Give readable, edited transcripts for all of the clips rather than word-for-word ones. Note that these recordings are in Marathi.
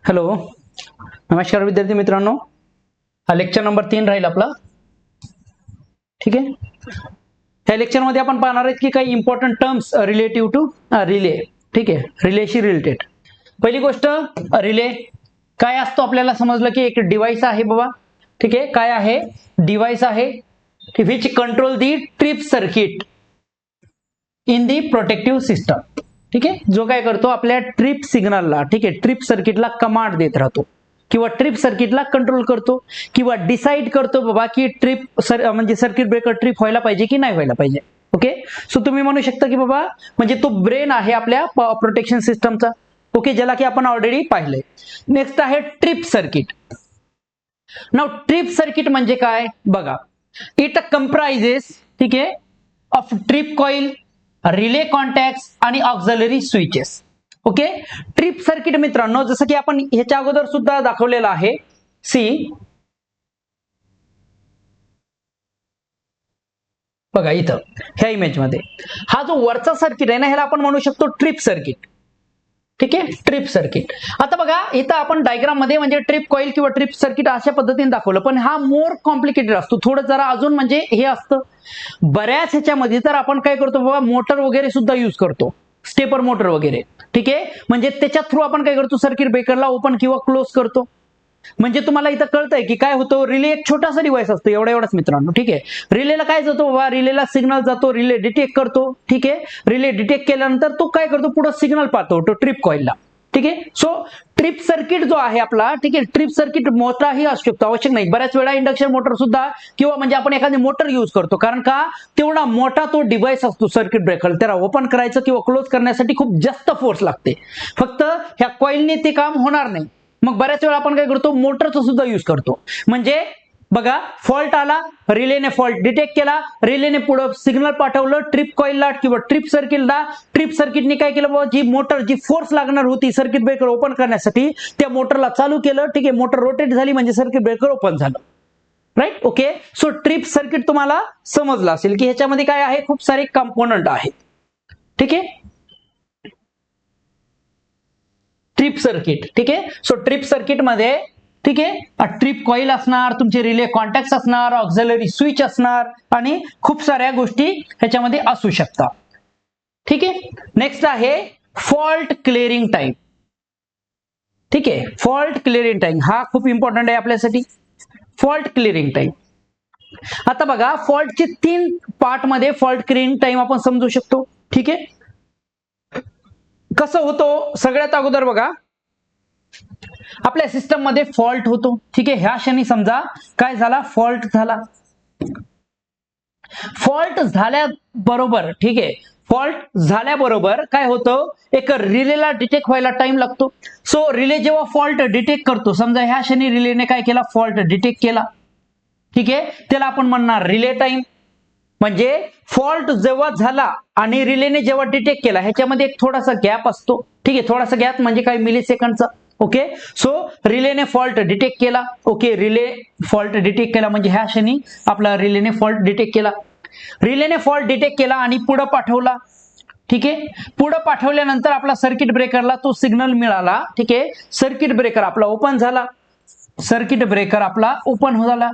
हॅलो, नमस्कार विद्यार्थी मित्रांनो. हा लेक्चर नंबर 3 राहील आपला. ठीक आहे. ह्या लेक्चर मध्ये आपण पाहणार आहेत की काही important terms relative to relay. ठीक आहे, रिलेशी रिलेटेड. पहिली गोष्ट, रिले काय असतो आपल्याला समजलं की एक डिव्हाइस आहे बाबा. ठीक आहे, काय आहे? डिव्हाइस आहे which control the trip circuit in the protective system. ठीक आहे, जो काय करतो आपल्या ट्रिप सिग्नलला, ठीक आहे, ट्रिप सर्किटला कमांड देत राहतो किंवा ट्रिप सर्किटला कंट्रोल करतो किंवा डिसाइड करतो बाबा की ट्रिप म्हणजे सर्किट ब्रेकर ट्रिप व्हायला पाहिजे की नाही व्हायला पाहिजे. ओके, सो तुम्ही म्हणू शकता की बाबा म्हणजे तो ब्रेन आहे आपल्या प्रोटेक्शन सिस्टमचा. ओके, ज्याला की आपण ऑलरेडी पाहिलंय. नेक्स्ट आहे trip circuit. Now trip circuit म्हणजे काय बघा. इट कंप्राइजेस, ठीक आहे, of trip coil, relay contacts आणि auxiliary switches. Okay, trip circuit मित्रांनो जसं की आपण ह्याच्या अगोदर सुद्धा दाखवलेलं आहे. सी बघा इथं ह्या इमेज मध्ये हा जो वरचा सर्किट आहे ना, ह्याला आपण म्हणू शकतो ट्रिप सर्किट. ठीक आहे, ट्रिप सर्किट. आता बघा इथं आपण डायग्राम मध्ये म्हणजे ट्रिप कॉइल किंवा ट्रिप सर्किट अशा पद्धतीने दाखवलं, पण हा मोर कॉम्प्लिकेटेड असतो थोडं, जरा अजून म्हणजे हे असतं. बऱ्याच ह्याच्यामध्ये तर आपण काय करतो बाबा, मोटर वगैरे सुद्धा युज करतो, स्टेपर मोटर वगैरे. ठीक आहे, म्हणजे त्याच्या थ्रू आपण काय करतो, सर्किट ब्रेकरला ओपन किंवा क्लोज करतो. म्हणजे तुम्हाला इथं कळतंय की काय होतं, रिले एक छोटासा डिव्हाइस असतो एवढाच मित्रांनो. ठीक आहे, रिलेला काय जातो बाबा, रिलेला सिग्नल जातो, रिले डिटेक्ट करतो. ठीक आहे, रिले डिटेक्ट केल्यानंतर तो काय करतो, पुढे सिग्नल पाठवतो ट्रिप कॉइलला. ठीक आहे, सो ट्रिप सर्किट जो आहे आपला, ठीक आहे, ट्रिप सर्किट मोठाही असू शकतो, आवश्यक नाही. बऱ्याच वेळा इंडक्शन मोटर सुद्धा किंवा म्हणजे आपण एखादी मोटर युज करतो, कारण का तेवढा मोठा तो डिव्हाइस असतो सर्किट ब्रेकर, त्याला ओपन करायचं किंवा क्लोज करण्यासाठी खूप जास्त फोर्स लागते. फक्त ह्या कॉइलने ते काम होणार नाही. मग बऱ्याच वेळा आपण काय करतो, मोटरचा सुद्धा युज करतो. म्हणजे बघा, फॉल्ट आला, रिलेने फॉल्ट डिटेक्ट केला, रिलेने पुढे सिग्नल पाठवलं ट्रिप कॉइलला किंवा ट्रिप सर्किटला. ट्रिप सर्किटने काय केलं बाबा, जी मोटर जी फोर्स लागणार होती सर्किट ब्रेकर ओपन करण्यासाठी, त्या मोटरला चालू केलं. ठीक आहे, मोटर रोटेट झाली म्हणजे सर्किट ब्रेकर ओपन झालं. Right. Okay, so trip circuit तुम्हाला समजलं असेल की ह्याच्यामध्ये काय आहे, खूप सारे कंपोनंट आहेत. ठीक आहे, ट्रिप सर्किट. ठीक आहे, सो ट्रिप सर्किट मध्ये, ठीक आहे, ट्रिप कॉइल असणार, तुमचे रिले कॉन्टॅक्ट असणार, ऑक्झिलरी स्विच असणार आणि खूप साऱ्या गोष्टी ह्याच्यामध्ये असू शकतात. ठीक आहे, नेक्स्ट आहे फॉल्ट क्लिअरिंग टाइम. ठीक आहे, फॉल्ट क्लिअरिंग टाइम हा खूप इम्पॉर्टंट आहे आपल्यासाठी. Fault clearing time. आता बघा, फॉल्टचे 3 पार्ट मध्ये फॉल्ट क्लिअरिंग टाइम आपण समजू शकतो. ठीक आहे, कसं होतो, सगळ्यात अगोदर बघा आपल्या सिस्टम मध्ये फॉल्ट होतो. ठीक आहे, ह्या क्षणी समजा काय झाला, फॉल्ट झाला. फॉल्ट झाल्याबरोबर, ठीक आहे, फॉल्ट झाल्याबरोबर काय होतं, एक रिलेला डिटेक्ट व्हायला टाइम लागतो. सो रिले जेव्हा फॉल्ट डिटेक्ट करतो, समजा ह्या क्षणी रिलेने काय केला, फॉल्ट डिटेक्ट केला. ठीक आहे, त्याला आपण म्हणणार रिले टाइम. म्हणजे फॉल्ट जेव्हा झाला आणि रिलेने जेव्हा डिटेक्ट केला, ह्याच्यामध्ये एक थोडासा गॅप असतो. ठीक आहे, थोडासा गॅप म्हणजे काही मिली सेकंडचा. ओके, सो रिलेने फॉल्ट डिटेक्ट केला. ओके, रिले फॉल्ट डिटेक्ट केला म्हणजे ह्या क्षणी आपला रिलेने फॉल्ट डिटेक्ट केला. रिलेने फॉल्ट डिटेक्ट केला आणि पुढे पाठवला. ठीक आहे, पुढे पाठवल्यानंतर आपला सर्किट ब्रेकरला तो सिग्नल मिळाला. ठीक आहे, सर्किट ब्रेकर आपला ओपन झाला. सर्किट ब्रेकर आपला ओपन झाला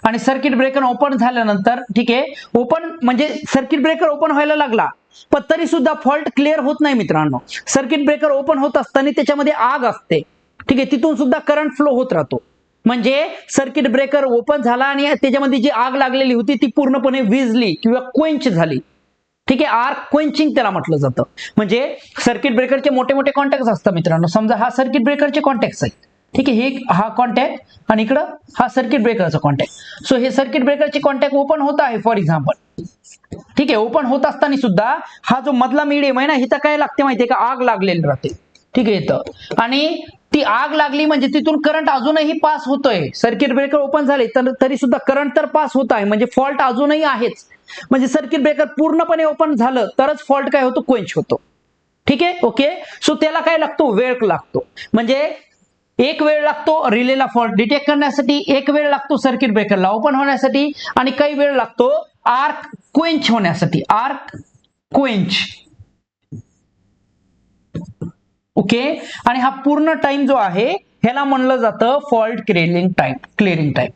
आणि सर्किट ब्रेकर ओपन झाल्यानंतर, ठीक आहे, ओपन म्हणजे सर्किट ब्रेकर ओपन व्हायला लागला, पण तरी सुद्धा फॉल्ट क्लिअर होत नाही मित्रांनो. सर्किट ब्रेकर ओपन होत असताना त्याच्यामध्ये आग असते. ठीक आहे, तिथून सुद्धा करंट फ्लो होत राहतो. म्हणजे सर्किट ब्रेकर ओपन झाला आणि त्याच्यामध्ये जी आग लागलेली होती ती पूर्णपणे विझली किंवा क्वेंच झाली. ठीक आहे, आर्क क्वेंचिंग त्याला म्हटलं जातं. म्हणजे सर्किट ब्रेकरचे मोठे मोठे कॉन्टॅक्ट असतात मित्रांनो. समजा हा सर्किट ब्रेकरचे कॉन्टॅक्ट आहेत. ठीक आहे, हा कॉन्टॅक्ट आणि इकडं हा सर्किट ब्रेकरचा कॉन्टॅक्ट. सो हे सर्किट ब्रेकरचे कॉन्टॅक्ट ओपन होत आहे फॉर एक्झाम्पल. ठीक आहे, ओपन होत असताना सुद्धा हा जो मधला मीडियम आहे ना, इथं काय लागते माहितीये का, आग लागलेली राहते. ठीक आहे, इथं आणि ती आग लागली म्हणजे तिथून करंट अजूनही पास होतोय. सर्किट ब्रेकर ओपन झाले तरी सुद्धा करंट तर पास होत आहे, म्हणजे फॉल्ट अजूनही आहेच. म्हणजे सर्किट ब्रेकर पूर्णपणे ओपन झालं तरच फॉल्ट काय होतो, क्वेंच होतो. ठीक आहे, ओके, सो त्याला काय लागतो, वेळ लागतो. म्हणजे एक वेळ लागतो रिलेला फॉल्ट डिटेक्ट करण्यासाठी, एक वेळ लागतो सर्किट ब्रेकरला ओपन होण्यासाठी आणि काही वेळ लागतो आर्क क्वेंच होण्यासाठी. Arc quench. ओके, आणि हा पूर्ण टाइम जो आहे ह्याला म्हणलं जातं फॉल्ट क्लिअरिंग टाइम.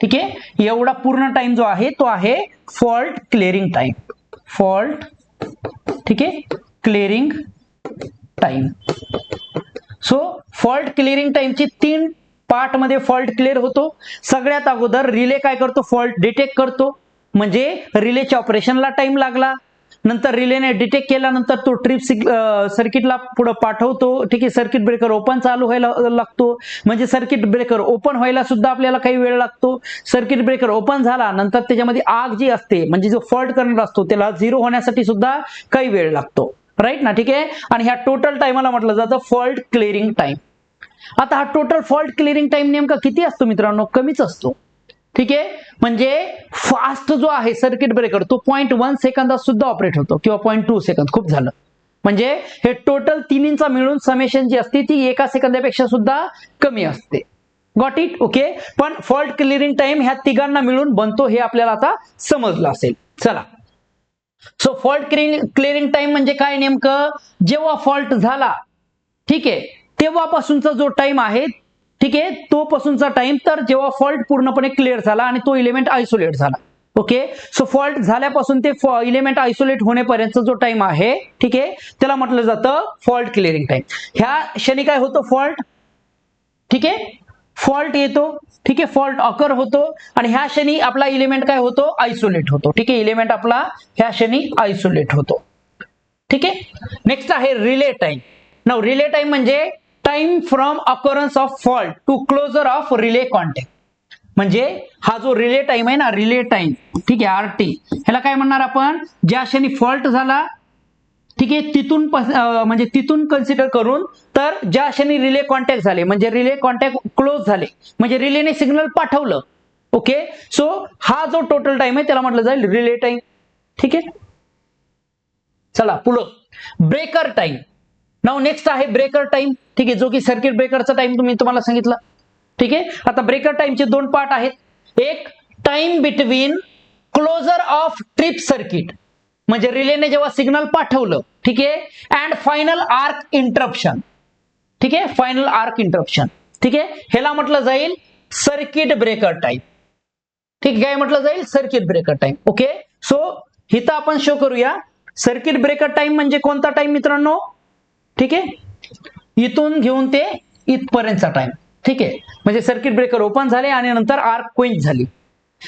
ठीक आहे, एवढा पूर्ण टाइम जो आहे तो आहे फॉल्ट क्लिअरिंग टाइम. फॉल्ट, ठीक आहे, clearing time. So fault clearing टाइमची 3 पार्ट मध्ये फॉल्ट क्लिअर होतो. सगळ्यात अगोदर रिले काय करतो, फॉल्ट डिटेक्ट करतो. म्हणजे रिलेच्या ऑपरेशनला टाइम लागला, नंतर रिलेने डिटेक्ट केल्यानंतर तो ट्रिप सर्किटला पुढे पाठवतो. ठीक आहे, सर्किट ब्रेकर ओपन चालू व्हायला लागतो. म्हणजे सर्किट ब्रेकर ओपन व्हायला सुद्धा आपल्याला काही वेळ लागतो. सर्किट ब्रेकर ओपन झाला नंतर त्याच्यामध्ये आग जी असते म्हणजे जो फॉल्ट करंट असतो त्याला 0 होण्यासाठी सुद्धा काही वेळ लागतो. राईट ना. ठीक आहे, आणि ह्या टोटल टाइमला म्हटलं जातं फॉल्ट क्लिअरिंग टाइम. आता हा टोटल फॉल्ट क्लिअरिंग टाइम नेमका किती असतो मित्रांनो, कमीच असतो. ठीक आहे, म्हणजे फास्ट जो आहे सर्किट ब्रेकर तो 0.1 सेकंदात सुद्धा ऑपरेट होतो किंवा 0.2 सेकंद, खूप झालं. म्हणजे हे टोटल तिन्हींचा मिळून समेशन जी असते ती 1 सेकंदापेक्षा सुद्धा कमी असते. Got it. ओके, पण फॉल्ट क्लिअरिंग टाइम ह्या तिघांना मिळून बनतो हे आपल्याला आता समजलं असेल. चला, सो फॉल्ट क्लिअरिंग टाइम म्हणजे काय नेमकं, जेव्हा फॉल्ट झाला, ठीक आहे, तेव्हापासूनचा जो टाइम आहे, ठीक आहे, तो पासूनचा टाइम तर जेव्हा फॉल्ट पूर्णपणे क्लिअर झाला आणि तो इलेमेंट आयसोलेट झाला. ओके, सो फॉल्ट झाल्यापासून ते इलेमेंट आयसोलेट होण्यापर्यंतचा जो टाइम आहे, ठीक आहे, त्याला म्हटलं जातं फॉल्ट क्लिअरिंग टाइम. ह्या क्षणी काय होतं, फॉल्ट, ठीक आहे, फॉल्ट येतो. ठीक आहे, फॉल्ट ऑकर होतो आणि ह्या क्षणी आपला इलेमेंट काय होतो, आयसोलेट होतो. ठीक आहे, इलेमेंट आपला ह्या क्षणी आयसोलेट होतो. ठीक आहे, नेक्स्ट आहे relay time. Now relay time म्हणजे time from occurrence of fault to closure of relay contact. म्हणजे हा जो रिले टाइम आहे ना, रिले टाइम, ठीक आहे, आरटी, ह्याला काय म्हणणार आपण, ज्या क्षणी फॉल्ट झाला, ठीक आहे, तिथून म्हणजे तिथून कन्सिडर करून तर ज्या क्षणी रिले कॉन्टॅक्ट झाले म्हणजे रिले कॉन्टॅक्ट क्लोज झाले म्हणजे रिलेने सिग्नल पाठवलं. ओके, सो हा जो टोटल टाइम आहे त्याला म्हटलं जाईल रिले टाइम. ठीक आहे, चला पुढं ब्रेकर टाइम. नाउ नेक्स्ट आहे ब्रेकर टाइम. ठीक आहे, जो की सर्किट ब्रेकरचा टाइम तुम्हाला सांगितलं. ठीक आहे, आता ब्रेकर टाइमचे 2 पार्ट आहेत. एक time between closure of trip circuit म्हणजे रिलेने जेव्हा सिग्नल पाठवलं, ठीक आहे, अँड फायनल आर्क इंटरप्शन. ठीक आहे, फायनल आर्क इंटरप्शन. ठीक आहे, ह्याला म्हटलं जाईल सर्किट ब्रेकर टाइम. ठीक आहे, काय म्हटलं जाईल, circuit breaker time. Okay, so इथं आपण शो करूया सर्किट ब्रेकर टाइम म्हणजे कोणता टाइम मित्रांनो. ठीक आहे, इथून घेऊन ते इथपर्यंतचा टाइम. ठीक आहे, म्हणजे सर्किट ब्रेकर ओपन झाले आणि नंतर आर्क क्वेंच झाली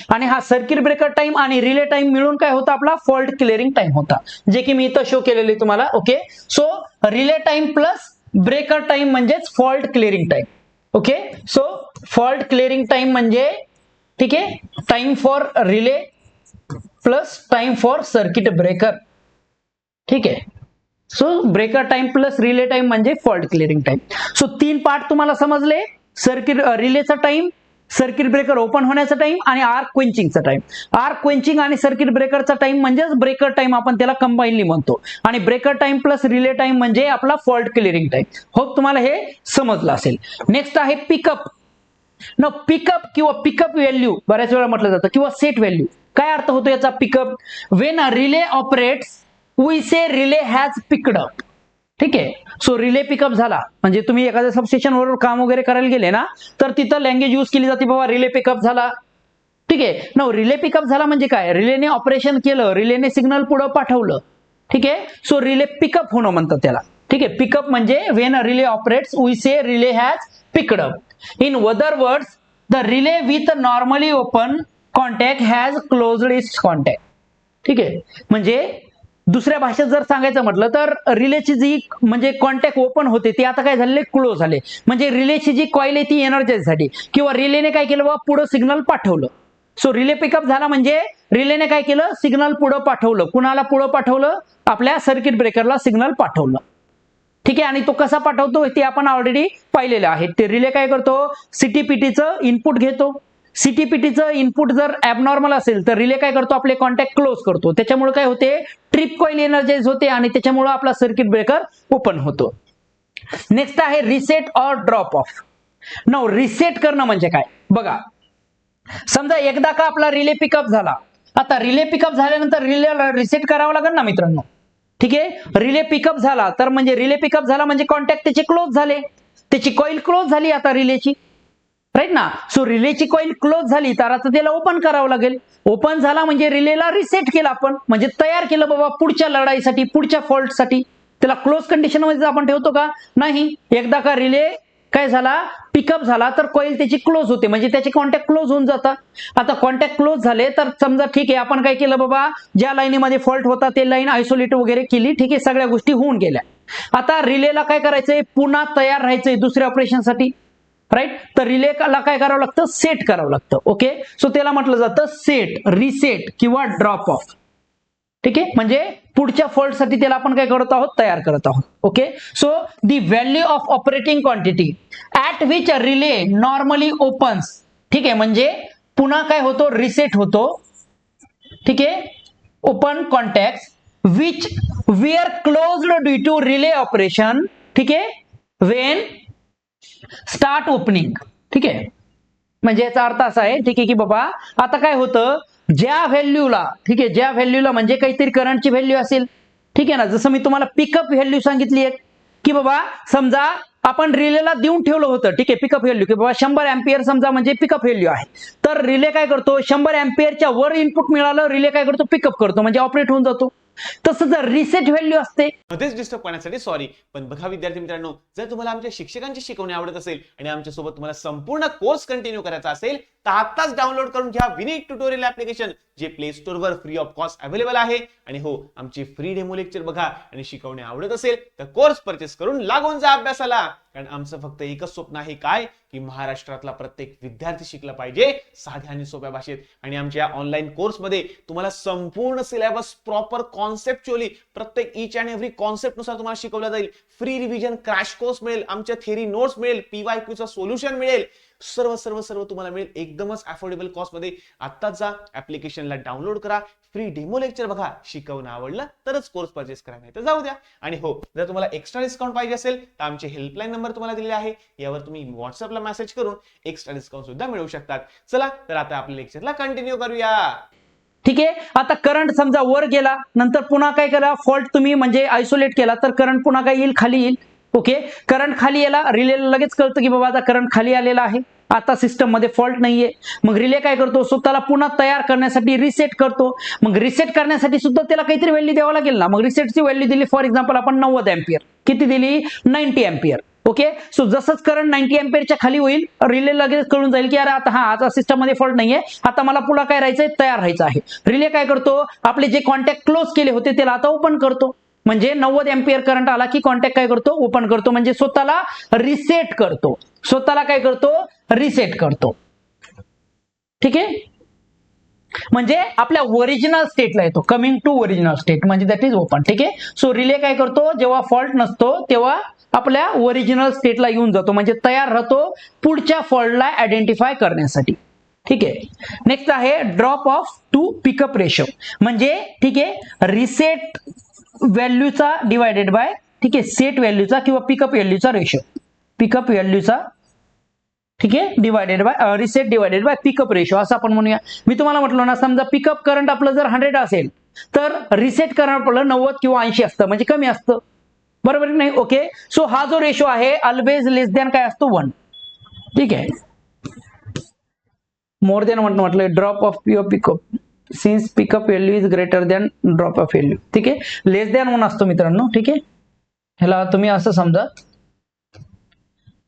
आणि हा सर्किट ब्रेकर टाइम आणि रिले टाइम मिळून काय होता, आपला फॉल्ट क्लिअरिंग टाइम होता, जे की मी इथं शो केलेले तुम्हाला. Okay, so relay time plus breaker time म्हणजेच fault clearing time. Okay, so fault clearing time म्हणजे, ठीक आहे, time for relay plus time for circuit breaker. ठीक आहे, so breaker time plus relay time म्हणजे fault clearing time. So 3 part तुम्हाला समजले, सर्किट रिलेचा टाइम, सर्किट ब्रेकर ओपन होण्याचा टाइम आणि आर्क क्वेंचिंगचा टाइम. आर्क क्वेंचिंग आणि सर्किट ब्रेकरचा टाइम म्हणजेच ब्रेकर टाइम, आपण त्याला कंबाईनली म्हणतो. आणि breaker time plus relay time म्हणजे आपला फॉल्ट क्लिअरिंग टाइम. होप तुम्हाला हे समजलं असेल. नेक्स्ट आहे पिकअप. न पिकअप किंवा पिकअप व्हॅल्यू बऱ्याच वेळा म्हटलं जातं किंवा सेट व्हॅल्यू. काय अर्थ होतो याचा pickup, when a relay operates we say relay has picked up. ठीक आहे, सो रिले पिकअप झाला म्हणजे तुम्ही एखाद्या सबस्टेशनवर काम वगैरे करायला गेले ना तर तिथं लँग्वेज यूज केली जाते, बाबा रिले पिकअप झाला. ठीक आहे, न रिले पिकअप झाला म्हणजे काय, रिलेने ऑपरेशन केलं, रिलेने सिग्नल पुढे पाठवलं. ठीक आहे, सो रिले पिकअप होणं म्हणतात त्याला. ठीक आहे, पिकअप म्हणजे when a relay operates we say relay has picked up. In other words the relay with normally open contact has closed its contact. ठीक आहे, म्हणजे दुसऱ्या भाषेत जर सांगायचं म्हटलं तर रिलेची जी म्हणजे कॉन्टॅक्ट ओपन होते ते आता काय झाले, क्लोज झाले. म्हणजे रिलेची जी कॉईल आहे ती एनर्जाइज झाली किंवा रिलेने काय केलं, बाबा पुढे सिग्नल पाठवलं. सो रिले पिकअप झाला म्हणजे रिलेने काय केलं, सिग्नल पुढे पाठवलं. कुणाला पुढे पाठवलं, आपल्या सर्किट ब्रेकरला सिग्नल पाठवलं. ठीक आहे, आणि तो कसा पाठवतो ते आपण ऑलरेडी पाहिलेलं आहे. ते रिले काय करतो, सीटीपीटीचं इनपुट घेतो. सीटीपीटीचं इनपुट जर ॲबनॉर्मल असेल तर रिले काय करतो, आपले कॉन्टॅक्ट क्लोज करतो. त्याच्यामुळे काय होते, ट्रिप कॉईल एनर्जाइज होते आणि त्याच्यामुळे आपला सर्किट ब्रेकर ओपन होतो. नेक्स्ट आहे reset or drop of. Now reset करणं म्हणजे काय बघा, समजा एकदा का आपला रिले पिकअप झाला, आता रिले पिकअप झाल्यानंतर रिलेला रिसेट करावं लागेल ना मित्रांनो. ठीक आहे, रिले पिकअप झाला तर म्हणजे रिले पिकअप झाला म्हणजे कॉन्टॅक्ट त्याचे क्लोज झाले. त्याची कॉईल क्लोज झाली आता रिलेची, राईट ना. सो रिलेची कॉईल क्लोज झाली तर आता त्याला ओपन करावं लागेल. ओपन झाला म्हणजे रिलेला रिसेट केला आपण, म्हणजे तयार केलं बाबा पुढच्या लढाईसाठी, पुढच्या फॉल्टसाठी. त्याला क्लोज कंडिशन मध्ये आपण ठेवतो का? नाही. एकदा का रिले काय झाला, पिकअप झाला तर कॉईल त्याची क्लोज होते, म्हणजे त्याचे कॉन्टॅक्ट क्लोज होऊन जातात. आता कॉन्टॅक्ट क्लोज झाले तर समजा ठीक आहे, आपण काय केलं बाबा, ज्या लाईनीमध्ये फॉल्ट होता ते लाईन आयसोलेट वगैरे केली, ठीक आहे, सगळ्या गोष्टी होऊन गेल्या. आता रिलेला काय करायचंय, पुन्हा तयार राहायचंय दुसऱ्या ऑपरेशनसाठी, राईट. तर रिलेला काय करावं लागतं, सेट करावं लागतं. ओके, सो त्याला म्हटलं जातं सेट, रिसेट किंवा ड्रॉप ऑफ. ठीक आहे, म्हणजे पुढच्या फॉल्टसाठी त्याला आपण काय करत आहोत, तयार करत आहोत. Okay, so the value of operating quantity at which relay normally opens. ठीक आहे, म्हणजे पुन्हा काय होतो, रिसेट होतो. ठीक आहे, open contact which were closed due to relay operation. ठीक आहे, वेन स्टार्ट ओपनिंग. ठीक आहे, म्हणजे याचा अर्थ असा आहे, ठीक आहे, की बाबा आता काय होतं, ज्या व्हॅल्यूला, ठीक आहे, ज्या व्हॅल्यूला म्हणजे काहीतरी करंटची व्हॅल्यू असेल, ठीक आहे ना, जसं मी तुम्हाला पिकअप व्हॅल्यू सांगितली आहे, की बाबा समजा आपण रिलेला देऊन ठेवलं होतं, ठीक आहे, पिकअप व्हॅल्यू, की बाबा 100 अँपियर समजा म्हणजे पिकअप व्हॅल्यू आहे. तर रिले काय करतो, 100 अँपियरच्या वर इनपुट मिळालं, रिले काय करतो, पिकअप करतो, म्हणजे ऑपरेट होऊन जातो. तसं जर रिसेट व्हॅल्यू असते, मध्येच डिस्टर्ब करण्यासाठी सॉरी, पण बघा विद्यार्थी मित्रांनो, जर तुम्हाला आमच्या शिक्षकांची शिकवणी आवडत असेल आणि आमच्या सोबत तुम्हाला संपूर्ण कोर्स कंटिन्यू करायचा असेल तर आताच डाउनलोड करून घ्या विनीत ट्युटोरियल ऍप्लिकेशन, जे play store were free of cost available आहे. आणि हो, आमची फ्री डेमो लेक्चर बघा आणि शिकवणी आवडत असेल तर कोर्स परचेस करून लागून जा अभ्यासाला. कारण आमचं फक्त एकच स्वप्न आहे, काय, की महाराष्ट्रातला प्रत्येक विद्यार्थी शिकला पाहिजे साध्या आणि सोप्या भाषेत. आणि आमच्या ऑनलाईन कोर्समध्ये तुम्हाला संपूर्ण सिलेबस प्रॉपर कॉन्सेप्च्युअली प्रत्येक ईच अँड एव्हरी कॉन्सेप्ट नुसार तुम्हाला शिकवला जाईल. फ्री रिव्हिजन क्रॅश कोर्स मिळेल, आमच्या थेरी नोट्स मिळेल, पीवायक्यूचं सोल्युशन मिळेल, सर्व सर्व सर्व तुम्हाला मिळेल एकदमच अफोर्डेबल कॉस्ट मध्ये. आत्ताच जा, ऍप्लिकेशनला डाउनलोड करा, फ्री डेमो लेक्चर बघा, शिकवणं आवडलं तरच कोर्स परचेस करा, नाही तर जाऊ द्या. आणि हो, जर तुम्हाला एक्स्ट्रा डिस्काउंट पाहिजे असेल तर आमचे हेल्पलाईन नंबर तुम्हाला दिलेले आहे, यावर तुम्ही व्हॉट्सअपला मेसेज करून एक्स्ट्रा डिस्काउंट सुद्धा मिळवू शकतात. चला तर आता आपल्या लेक्चरला कंटिन्यू करूया. ठीक आहे, आता करंट समजा वर गेला, नंतर पुन्हा काय करा, फॉल्ट तुम्ही म्हणजे आयसोलेट केला तर करंट पुन्हा काय येईल, खाली येईल. ओके, करंट खाली याला रिलेला लगेच कळतं की बाबा आता करंट खाली आलेला आहे, आता सिस्टम मध्ये फॉल्ट नाहीये. मग रिले काय करतो, स्वतःला पुन्हा तयार करण्यासाठी रिसेट करतो. मग रिसेट करण्यासाठी सुद्धा त्याला काहीतरी व्हॅल्यू द्यावं लागेल ना. मग रिसेटची व्हॅल्यू दिली, फॉर एक्झाम्पल आपण 90 अँपियर, किती दिली, 90 अँपियर. ओके, सो जसंच करंट 90 अँपियरच्या खाली होईल, रिले लगेच कळून जाईल की अरे आता आता सिस्टम मध्ये फॉल्ट नाहीये, आता मला पुन्हा काय राहायचंय, तयार राहायचं आहे. रिले काय करतो, आपले जे कॉन्टॅक्ट क्लोज केले होते त्याला आता ओपन करतो. म्हणजे 90 अँपियर करंट आला की कॉन्टॅक्ट काय करतो, ओपन करतो, म्हणजे स्वतःला रिसेट करतो. स्वतःला काय करतो, रिसेट करतो. ठीक आहे, म्हणजे आपल्या ओरिजिनल स्टेटला येतो, कमिंग टू ओरिजिनल स्टेट, म्हणजे दॅट इज ओपन. ठीक आहे, सो रिले काय करतो, जेव्हा फॉल्ट नसतो तेव्हा आपल्या ओरिजिनल स्टेटला येऊन जातो, म्हणजे तयार राहतो पुढच्या फॉल्टला आयडेंटिफाय करण्यासाठी. ठीक आहे, नेक्स्ट आहे drop off to pickup ratio, म्हणजे ठीक आहे, रिसेट व्हॅल्यूचा डिवायडेड बाय, ठीक आहे, सेट व्हॅल्यूचा किंवा पिकअप व्हॅल्यूचा रेशो, पिकअप व्हॅल्यूचा, ठीक आहे, divided by reset divided by pickup ratio असं आपण म्हणूया. मी तुम्हाला म्हटलं ना, समजा पिकअप करंट आपलं जर 100 असेल तर रिसेट करंट आपलं 90 किंवा 80 असतं, म्हणजे कमी असतं, बरोबर नाही. ओके, सो हा जो रेशो आहे ऑलवेज लेस दॅन काय असतो, 1. ठीक आहे, मोर दॅन म्हटलं drop of your pickup, since pickup value is greater than drop of value. ठीक आहे, लेस दॅन 1 असतो मित्रांनो. ठीक आहे, ह्याला तुम्ही असं समजा,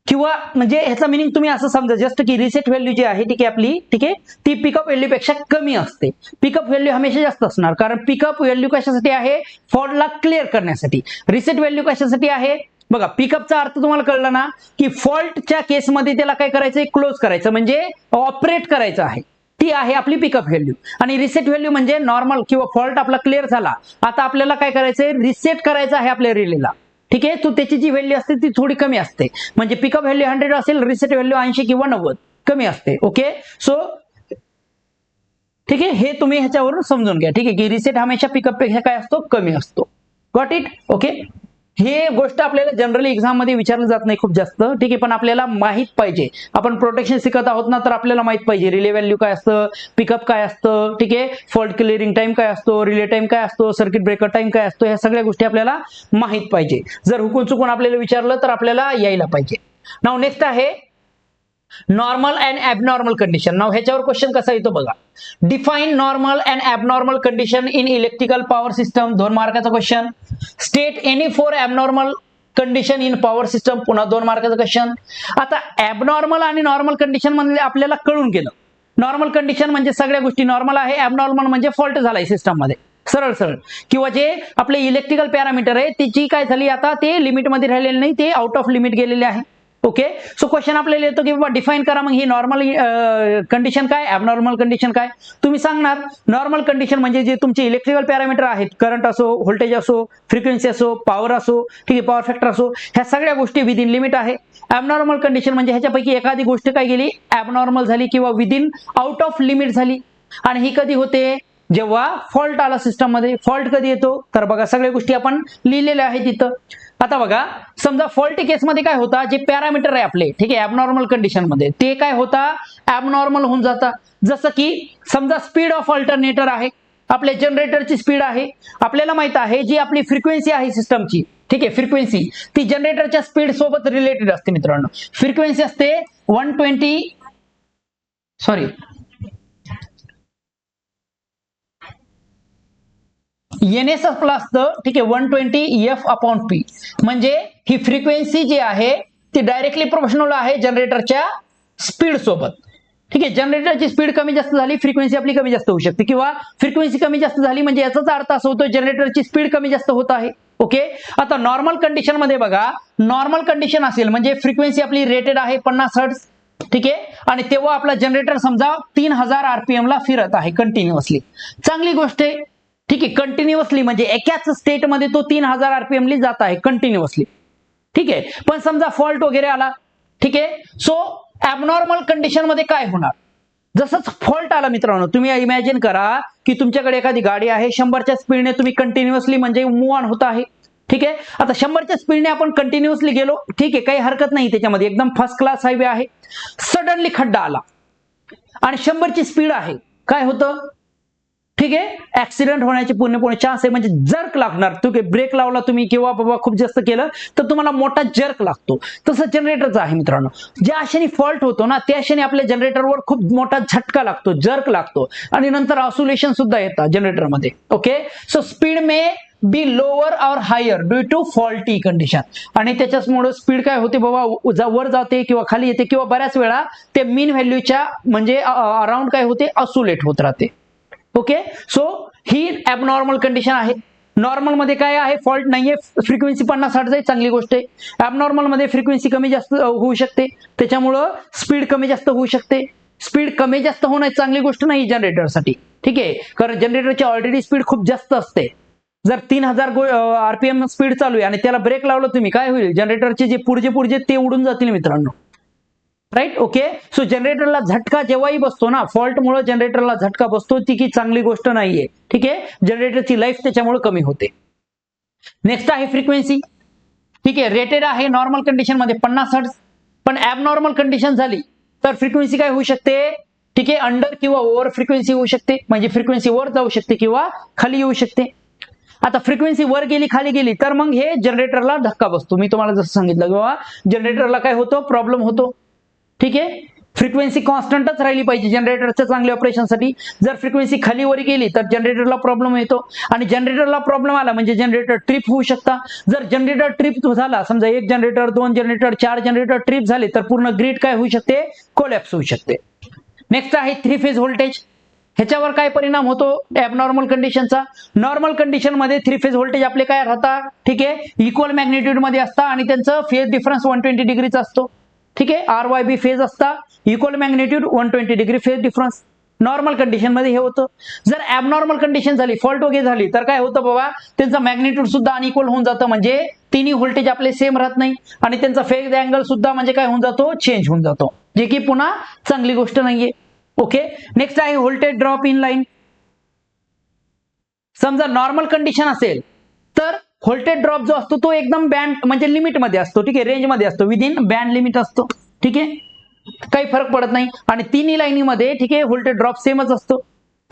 किंवा म्हणजे ह्याचा मिनिंग तुम्ही असं समजा जस्ट की रिसेट व्हॅल्यू जी आहे, ठीक आहे, आपली, ठीक आहे, ती पिकअप व्हॅल्यू पेक्षा कमी असते. पिकअप व्हॅल्यू हमेशा जास्त असणार, कारण पिकअप व्हॅल्यू कशासाठी आहे, फॉल्टला क्लिअर करण्यासाठी. रिसेट व्हॅल्यू कशासाठी आहे, बघा पिकअपचा अर्थ तुम्हाला कळला ना, की फॉल्टच्या केसमध्ये त्याला काय करायचं, क्लोज करायचं, म्हणजे ऑपरेट करायचं आहे, ती आहे आपली पिकअप व्हॅल्यू. आणि रिसेट व्हॅल्यू म्हणजे नॉर्मल किंवा फॉल्ट आपला क्लिअर झाला, आता आपल्याला काय करायचंय, रिसेट करायचं आहे आपल्या रिलेला. ठीक आहे, तो त्याची जी व्हॅल्यू असते ती थोडी कमी असते, म्हणजे पिकअप व्हॅल्यू 100 असेल, रिसेट व्हॅल्यू 80 किंवा 90 कमी असते. ओके, सो ठीक आहे, हे तुम्ही ह्याच्यावरून समजून घ्या. ठीक आहे, की रिसेट हमेशा पिकअप पेक्षा काय असतो, कमी असतो. Got it. ओके, हे गोष्ट आपल्याला जनरली एक्झाम मध्ये विचारलं जात नाही खूप जास्त. ठीक आहे, पण आपल्याला माहित पाहिजे, आपण प्रोटेक्शन शिकत आहोत ना, तर आपल्याला माहित पाहिजे रिले व्हॅल्यू काय असतं, पिकअप काय असतं, ठीक आहे, फॉल्ट क्लिअरिंग टाइम काय असतो, रिले टाइम काय असतो, सर्किट ब्रेकर टाइम काय असतो, ह्या सगळ्या गोष्टी आपल्याला माहित पाहिजे. जर हुकून चुकून आपल्याला विचारलं तर आपल्याला यायला पाहिजे. नाव नेक्स्ट आहे normal and abnormal condition. Now ह्याच्यावर क्वेश्चन कसा येतो बघा. Define normal and abnormal condition in electrical power system, 2 मार्काचा question. State any 4 abnormal condition in power system, पुन्हा 2 मार्काचा क्वेश्चन. आता ॲबनॉर्मल आणि नॉर्मल कंडिशन म्हणजे आपल्याला कळून गेलं. नॉर्मल कंडिशन म्हणजे सगळ्या गोष्टी नॉर्मल आहे, ॲबनॉर्मल म्हणजे फॉल्ट झालाय सिस्टम मध्ये, सरळ सरळ. किंवा जे आपले इलेक्ट्रिकल पॅरामीटर आहे त्याची काय झाली, आता ते लिमिटमध्ये राहिलेले नाही, ते आउट ऑफ लिमिट गेलेले आहे. ओके, सो क्वेश्चन आपल्याला येतो की बाबा डिफाईन करा मग ही नॉर्मल कंडिशन काय, ॲबनॉर्मल कंडिशन काय. तुम्ही सांगणार नॉर्मल कंडिशन म्हणजे जे तुमचे इलेक्ट्रिकल पॅरामीटर आहेत, करंट असो, व्होल्टेज असो, फ्रिक्वेन्सी असो, पॉवर असो, ठीक आहे, पॉवर फॅक्टर असो, ह्या सगळ्या गोष्टी विदिन लिमिट आहे. ॲबनॉर्मल कंडिशन म्हणजे ह्याच्यापैकी एखादी गोष्ट काय गेली, ॲबनॉर्मल झाली किंवा विदिन आउट ऑफ लिमिट झाली. आणि ही कधी होते, जेव्हा फॉल्ट आला सिस्टम मध्ये. फॉल्ट कधी येतो तर बघा सगळ्या गोष्टी आपण लिहिलेल्या आहेत तिथं. आता बघा समजा फॉल्टी केसमध्ये काय होता, जे पॅरामीटर आहे आपले, ठीक आहे, ॲबनॉर्मल कंडिशन मध्ये ते काय होता, ॲबनॉर्मल होऊन जाता. जसं की समजा स्पीड ऑफ अल्टरनेटर आहे, आपल्या जनरेटरची स्पीड आहे, आपल्याला माहित आहे जी आपली फ्रिक्वेन्सी आहे सिस्टमची, ठीक आहे, फ्रिक्वेन्सी ती जनरेटरच्या स्पीड सोबत रिलेटेड असते मित्रांनो. फ्रिक्वेन्सी असते 120 सॉरी NS आपलं असतं, ठीक आहे, 120 F/P. म्हणजे ही फ्रिक्वेन्सी जी आहे ती डायरेक्टली प्रोपोर्शनल आहे जनरेटरच्या स्पीड सोबत. ठीक आहे, जनरेटरची स्पीड कमी जास्त झाली, फ्रिक्वेन्सी आपली कमी जास्त होऊ शकते, किंवा फ्रिक्वेन्सी कमी जास्त झाली म्हणजे याचाच अर्थ असा होतो जनरेटरची स्पीड कमी जास्त होत आहे. ओके, आता नॉर्मल कंडिशन मध्ये बघा, नॉर्मल कंडिशन असेल म्हणजे फ्रिक्वेन्सी आपली रेटेड आहे 50 हर्ट्झ, ठीक आहे, आणि तेव्हा आपला जनरेटर समजा 3000 RPM ला फिरत आहे कंटिन्युअसली. चांगली गोष्ट आहे, ठीक आहे, कंटिन्युअसली म्हणजे एकाच स्टेटमध्ये तो 3000 RPM ली जात आहे कंटिन्युअसली. ठीक आहे, पण समजा फॉल्ट वगैरे आला, ठीक आहे, सो ॲबनॉर्मल कंडिशन मध्ये काय होणार, जसंच फॉल्ट आला मित्रांनो, तुम्ही इमॅजिन करा की तुमच्याकडे एखादी गाडी आहे, 100च्या स्पीडने तुम्ही कंटिन्युअसली म्हणजे मूव्ह ऑन होत आहे. ठीक आहे, आता 100च्या स्पीडने आपण कंटिन्युअसली गेलो, ठीक आहे, काही हरकत नाही, त्याच्यामध्ये एकदम फर्स्ट क्लास हायवे आहे. सडनली खड्डा आला आणि 100ची स्पीड आहे, काय होतं, ठीक आहे, ऍक्सिडेंट होण्याचे पूर्णपणे चान्स आहे. म्हणजे जर्क लागणार, तुम्ही ब्रेक लावला तुम्ही किंवा बाबा खूप जास्त केलं तर तुम्हाला मोठा जर्क लागतो. तसं जनरेटरचं आहे मित्रांनो, ज्या क्षणी फॉल्ट होतो ना त्या क्षणी आपल्या जनरेटरवर खूप मोठा झटका लागतो, जर्क लागतो, आणि नंतर ऑसिलेशन सुद्धा येतात जनरेटरमध्ये. Okay, so speed may be lower और higher due to faulty condition. आणि त्याच्यामुळे स्पीड काय होते बाबा, वर जाते किंवा खाली येते, किंवा बऱ्याच वेळा ते मीन व्हॅल्यूच्या म्हणजे अराउंड काय होते, ऑसिलेट होत राहते. ओके, सो ही ॲबनॉर्मल कंडिशन आहे. नॉर्मल मध्ये काय आहे, फॉल्ट नाहीये, फ्रिक्वेन्सी 50 हर्ट्झ आहे, चांगली गोष्ट आहे. ॲबनॉर्मल मध्ये फ्रिक्वेन्सी कमी जास्त होऊ शकते, त्याच्यामुळं स्पीड कमी जास्त होऊ शकते. स्पीड कमी जास्त होणं चांगली गोष्ट नाही जनरेटरसाठी, ठीक आहे, कारण जनरेटरची ऑलरेडी स्पीड खूप जास्त असते. जर 3000 RPM स्पीड चालू आहे आणि त्याला ब्रेक लावलं तुम्ही, काय होईल, जनरेटरचे जे पुढचे ते उडून जातील मित्रांनो. राईट, ओके, सो जनरेटरला झटका जेव्हाही बसतो ना, फॉल्टमुळे जनरेटरला झटका बसतो, ती की चांगली गोष्ट नाहीये. ठीक आहे, जनरेटरची लाईफ त्याच्यामुळे कमी होते. नेक्स्ट आहे फ्रिक्वेन्सी, ठीक आहे, रेटेड आहे नॉर्मल कंडिशन मध्ये 50 हर्ट्झ, पण ॲबनॉर्मल कंडिशन झाली तर फ्रिक्वेन्सी काय होऊ शकते, ठीक आहे, अंडर किंवा ओव्हर फ्रिक्वेन्सी होऊ शकते, म्हणजे फ्रिक्वेन्सी वर जाऊ शकते किंवा खाली येऊ शकते. आता फ्रिक्वेन्सी वर गेली खाली गेली तर मग हे जनरेटरला धक्का बसतो. मी तुम्हाला जसं सांगितलं किंवा जनरेटरला काय होतो, प्रॉब्लेम होतो. ठीक आहे, फ्रिक्वेन्सी कॉन्स्टंटच राहिली पाहिजे जनरेटरच्या चांगल्या ऑपरेशनसाठी. जर फ्रिक्वेन्सी खाली वर गेली तर जनरेटरला प्रॉब्लेम येतो, आणि जनरेटरला प्रॉब्लेम आला म्हणजे जनरेटर ट्रिप होऊ शकता. जर जनरेटर ट्रिप झाला, समजा 1 जनरेटर 2 जनरेटर 4 जनरेटर ट्रिप झाले तर पूर्ण ग्रीड काय होऊ शकते, कोलॅप्स होऊ शकते. नेक्स्ट आहे 3 फेज व्होल्टेज. ह्याच्यावर काय परिणाम होतो ॲबनॉर्मल कंडिशनचा. नॉर्मल कंडिशन मध्ये 3 फेज व्होल्टेज आपले काय राहतात, ठीक आहे, इक्वल मॅग्निट्यूड मध्ये असतात आणि त्यांचं फेज डिफरन्स 120 डिग्रीचा असतो. ठीक आहे, RYB फेज असता, equal magnitude 120 degree phase difference. Normal condition मध्ये हे होतं. जर ॲबनॉर्मल कंडिशन झाली, फॉल्ट वगैरे झाली तर काय होतं बाबा, त्यांचा मॅग्निट्यूड सुद्धा अनइक्वल होऊन जातं, म्हणजे तिन्ही व्होल्टेज आपले सेम राहत नाही, आणि त्यांचा फेज अँगल सुद्धा म्हणजे काय होऊन जातो, चेंज होऊन जातो, जे की पुन्हा चांगली गोष्ट नाहीये. ओके, नेक्स्ट आहे व्होल्टेज ड्रॉप इन लाईन. समजा नॉर्मल कंडिशन असेल तर व्होल्टेज ड्रॉप जो असतो तो एकदम बँड म्हणजे लिमिट मध्ये असतो, ठीक आहे, रेंज मध्ये असतो, विदिन बँड लिमिट असतो. ठीक आहे, काही फरक पडत नाही, आणि तिन्ही लाईनीमध्ये ठीक आहे व्होल्टेज ड्रॉप सेमच असतो.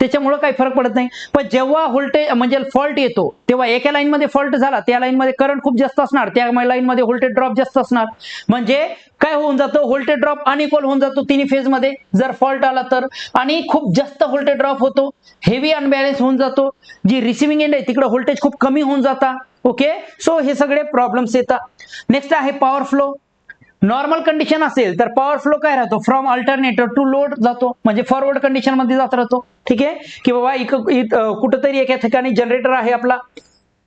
त्याच्यामुळे काही फरक पडत नाही. पण जेव्हा व्होल्टेज म्हणजे फॉल्ट येतो तेव्हा एका लाईनमध्ये फॉल्ट झाला, त्या लाईनमध्ये करंट खूप जास्त असणार, त्या लाईनमध्ये व्होल्टेज ड्रॉप जास्त असणार. म्हणजे काय होऊन जातं, व्होल्टेज ड्रॉप अनइक्वल होऊन जातो तिन्ही फेजमध्ये जर फॉल्ट आला तर, आणि खूप जास्त व्होल्टेज ड्रॉप होतो, हेवी अनबॅलन्स होऊन जातो, जी रिसिव्हिंग एंड आहे तिकडे व्होल्टेज खूप कमी होऊन जाता. ओके, सो हे सगळे प्रॉब्लेम्स येतात. नेक्स्ट आहे पॉवर फ्लो. नॉर्मल कंडिशन असेल तर पॉवर फ्लो काय राहतो, फ्रॉम अल्टरनेटर टू लोड जातो, म्हणजे फॉरवर्ड कंडिशन मध्ये जात राहतो. ठीक आहे, की बाबा कुठंतरी एका ठिकाणी जनरेटर आहे आपला,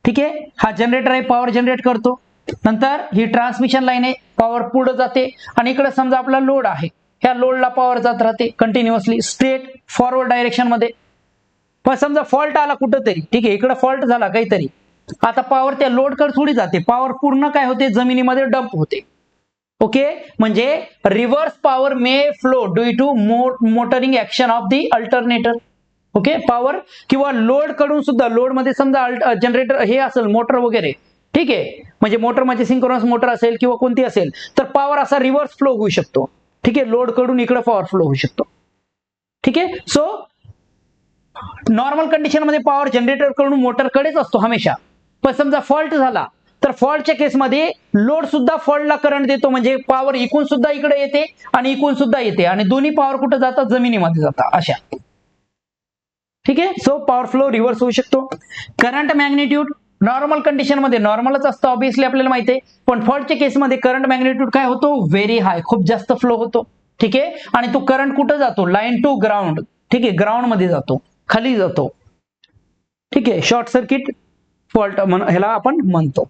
ठीक आहे, हा जनरेटर आहे, पॉवर जनरेट करतो. नंतर ही ट्रान्समिशन लाईन आहे, पॉवर पुढे जाते, आणि इकडे समजा आपला लोड आहे, ह्या लोडला पॉवर जात राहते कंटिन्युअसली स्ट्रेट फॉरवर्ड डायरेक्शन मध्ये. पण समजा फॉल्ट आला कुठंतरी, ठीक आहे, इकडे फॉल्ट झाला काहीतरी, आता पॉवर त्या लोडकडे थोडी जाते, पॉवर पूर्ण काय होते, जमिनीमध्ये डंप होते. ओके, म्हणजे reverse power may flow due to motoring action of the alternator. Okay, power किंवा लोड कडून सुद्धा, लोड मध्ये समजा जनरेटर हे असेल, मोटर वगैरे, ठीक आहे, म्हणजे मोटर म्हणजे सिंक्रोनस मोटर असेल किंवा कोणती असेल, तर पॉवर असा रिव्हर्स फ्लो होऊ शकतो. ठीक आहे, लोड कडून इकडे पॉवर फ्लो होऊ शकतो. ठीक आहे, सो नॉर्मल कंडिशन मध्ये पॉवर जनरेटर कडून मोटर कडेच असतो हमेशा. पण समजा फॉल्ट झाला तर फॉल्टच्या केसमध्ये लोड सुद्धा फॉल्टला करंट देतो, म्हणजे पॉवर इकून सुद्धा इकडे येते आणि इकून सुद्धा येते, आणि दोन्ही पॉवर कुठे जातात, जमिनीमध्ये जातात अशा. ठीक आहे, सो पॉवर फ्लो रिव्हर्स होऊ शकतो. करंट मॅग्निट्यूड नॉर्मल कंडिशन मध्ये नॉर्मलच असतं ऑब्व्हियसली आपल्याला माहिती आहे, पण फॉल्टच्या केसमध्ये करंट मॅग्निट्यूड काय होतो, व्हेरी हाय, खूप जास्त फ्लो होतो. ठीक आहे, आणि तो करंट कुठे जातो, लाईन टू ग्राउंड. ठीक आहे, ग्राउंड मध्ये जातो, खाली जातो. ठीक आहे, शॉर्ट सर्किट फॉल्ट ह्याला आपण म्हणतो.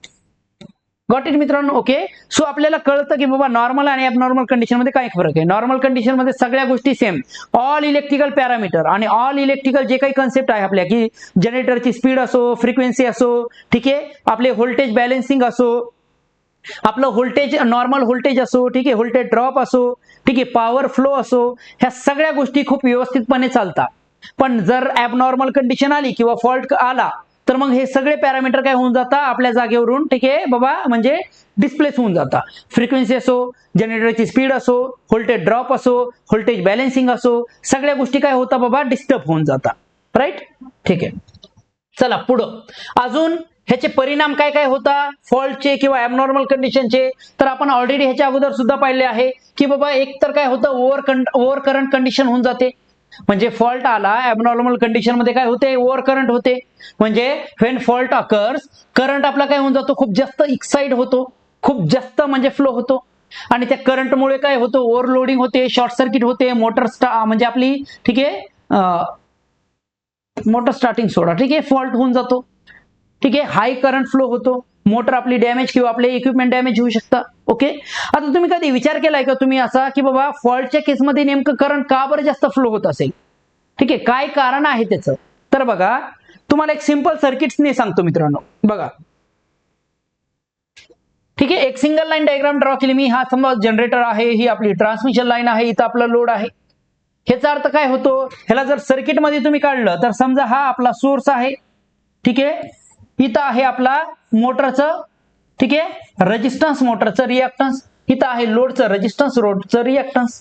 गॉट इट मित्रांनो. ओके, सो आपल्याला कळतं की बाबा नॉर्मल आणि ॲबनॉर्मल कंडिशन मध्ये काय फरक आहे. नॉर्मल कंडिशन मध्ये सगळ्या गोष्टी सेम, ऑल इलेक्ट्रिकल पॅरामीटर आणि ऑल इलेक्ट्रिकल जे काही कन्सेप्ट आहे आपल्या, की जनरेटरची स्पीड असो, फ्रिक्वेन्सी असो, ठीक आहे, आपले व्होल्टेज बॅलन्सिंग असो, आपलं व्होल्टेज नॉर्मल व्होल्टेज असो, ठीक आहे, व्होल्टेज ड्रॉप असो, ठीक आहे, पॉवर फ्लो असो, ह्या सगळ्या गोष्टी खूप व्यवस्थितपणे चालतात. पण जर ॲबनॉर्मल कंडिशन आली किंवा फॉल्ट आला तर मग हे सगळे पॅरामीटर काय होऊन जातात आपल्या जागेवरून, ठीक आहे बाबा, म्हणजे डिस्प्लेस होऊन जातात. फ्रिक्वेन्सी असो, जनरेटरची स्पीड असो, व्होल्टेज ड्रॉप असो, व्होल्टेज बॅलन्सिंग असो, सगळ्या गोष्टी काय होतात बाबा, डिस्टर्ब होऊन जातात. राईट, ठीक आहे. चला पुढं अजून ह्याचे परिणाम काय काय होतात फॉल्टचे किंवा ॲबनॉर्मल कंडिशनचे, तर आपण ऑलरेडी ह्याच्या अगोदर सुद्धा पाहिले आहे की बाबा एक तर काय होतं, ओव्हर करंट कंडिशन होऊन जाते. म्हणजे फॉल्ट आला ॲबनॉर्मल कंडिशन मध्ये काय होते, ओव्हर करंट होते. म्हणजे व्हेन फॉल्ट अकर्स, करंट आपला काय होऊन जातो, खूप जास्त एक्साइट होतो, खूप जास्त म्हणजे फ्लो होतो, आणि त्या करंटमुळे काय होतं, ओव्हरलोडिंग होते, शॉर्ट सर्किट होते, मोटर म्हणजे आपली, ठीक आहे, मोटर स्टार्टिंग सोडा, ठीक आहे, फॉल्ट होऊन जातो. ठीक आहे, हाय करंट फ्लो होतो, मोटर आपली डॅमेज किंवा आपले इक्विपमेंट डॅमेज होऊ शकतात. ओके, आता तुम्ही कधी विचार केलाय का तुम्ही असा की बाबा फॉल्टच्या केसमध्ये नेमकं करंट का बरं जास्त फ्लो होत असेल, ठीक आहे, काय कारण आहे त्याचं. तर बघा, तुम्हाला एक सिंपल सर्किट्सने सांगतो मित्रांनो. बघा, ठीक आहे, एक सिंगल लाईन डायग्राम ड्रॉ केली मी. हा समजा जनरेटर आहे, ही आपली ट्रान्समिशन लाईन आहे, इथं आपला लोड आहे. ह्याचा अर्थ काय होतो, ह्याला जर सर्किट मध्ये तुम्ही काढलं तर समजा हा आपला सोर्स आहे, ठीक आहे, इथं आहे आपला मोटरचं, ठीक आहे, रेजिस्टन्स मोटरचं रिॲक्टन्स, इथं आहे लोडचं रेजिस्टन्स, रोडचं रिॲक्टन्स.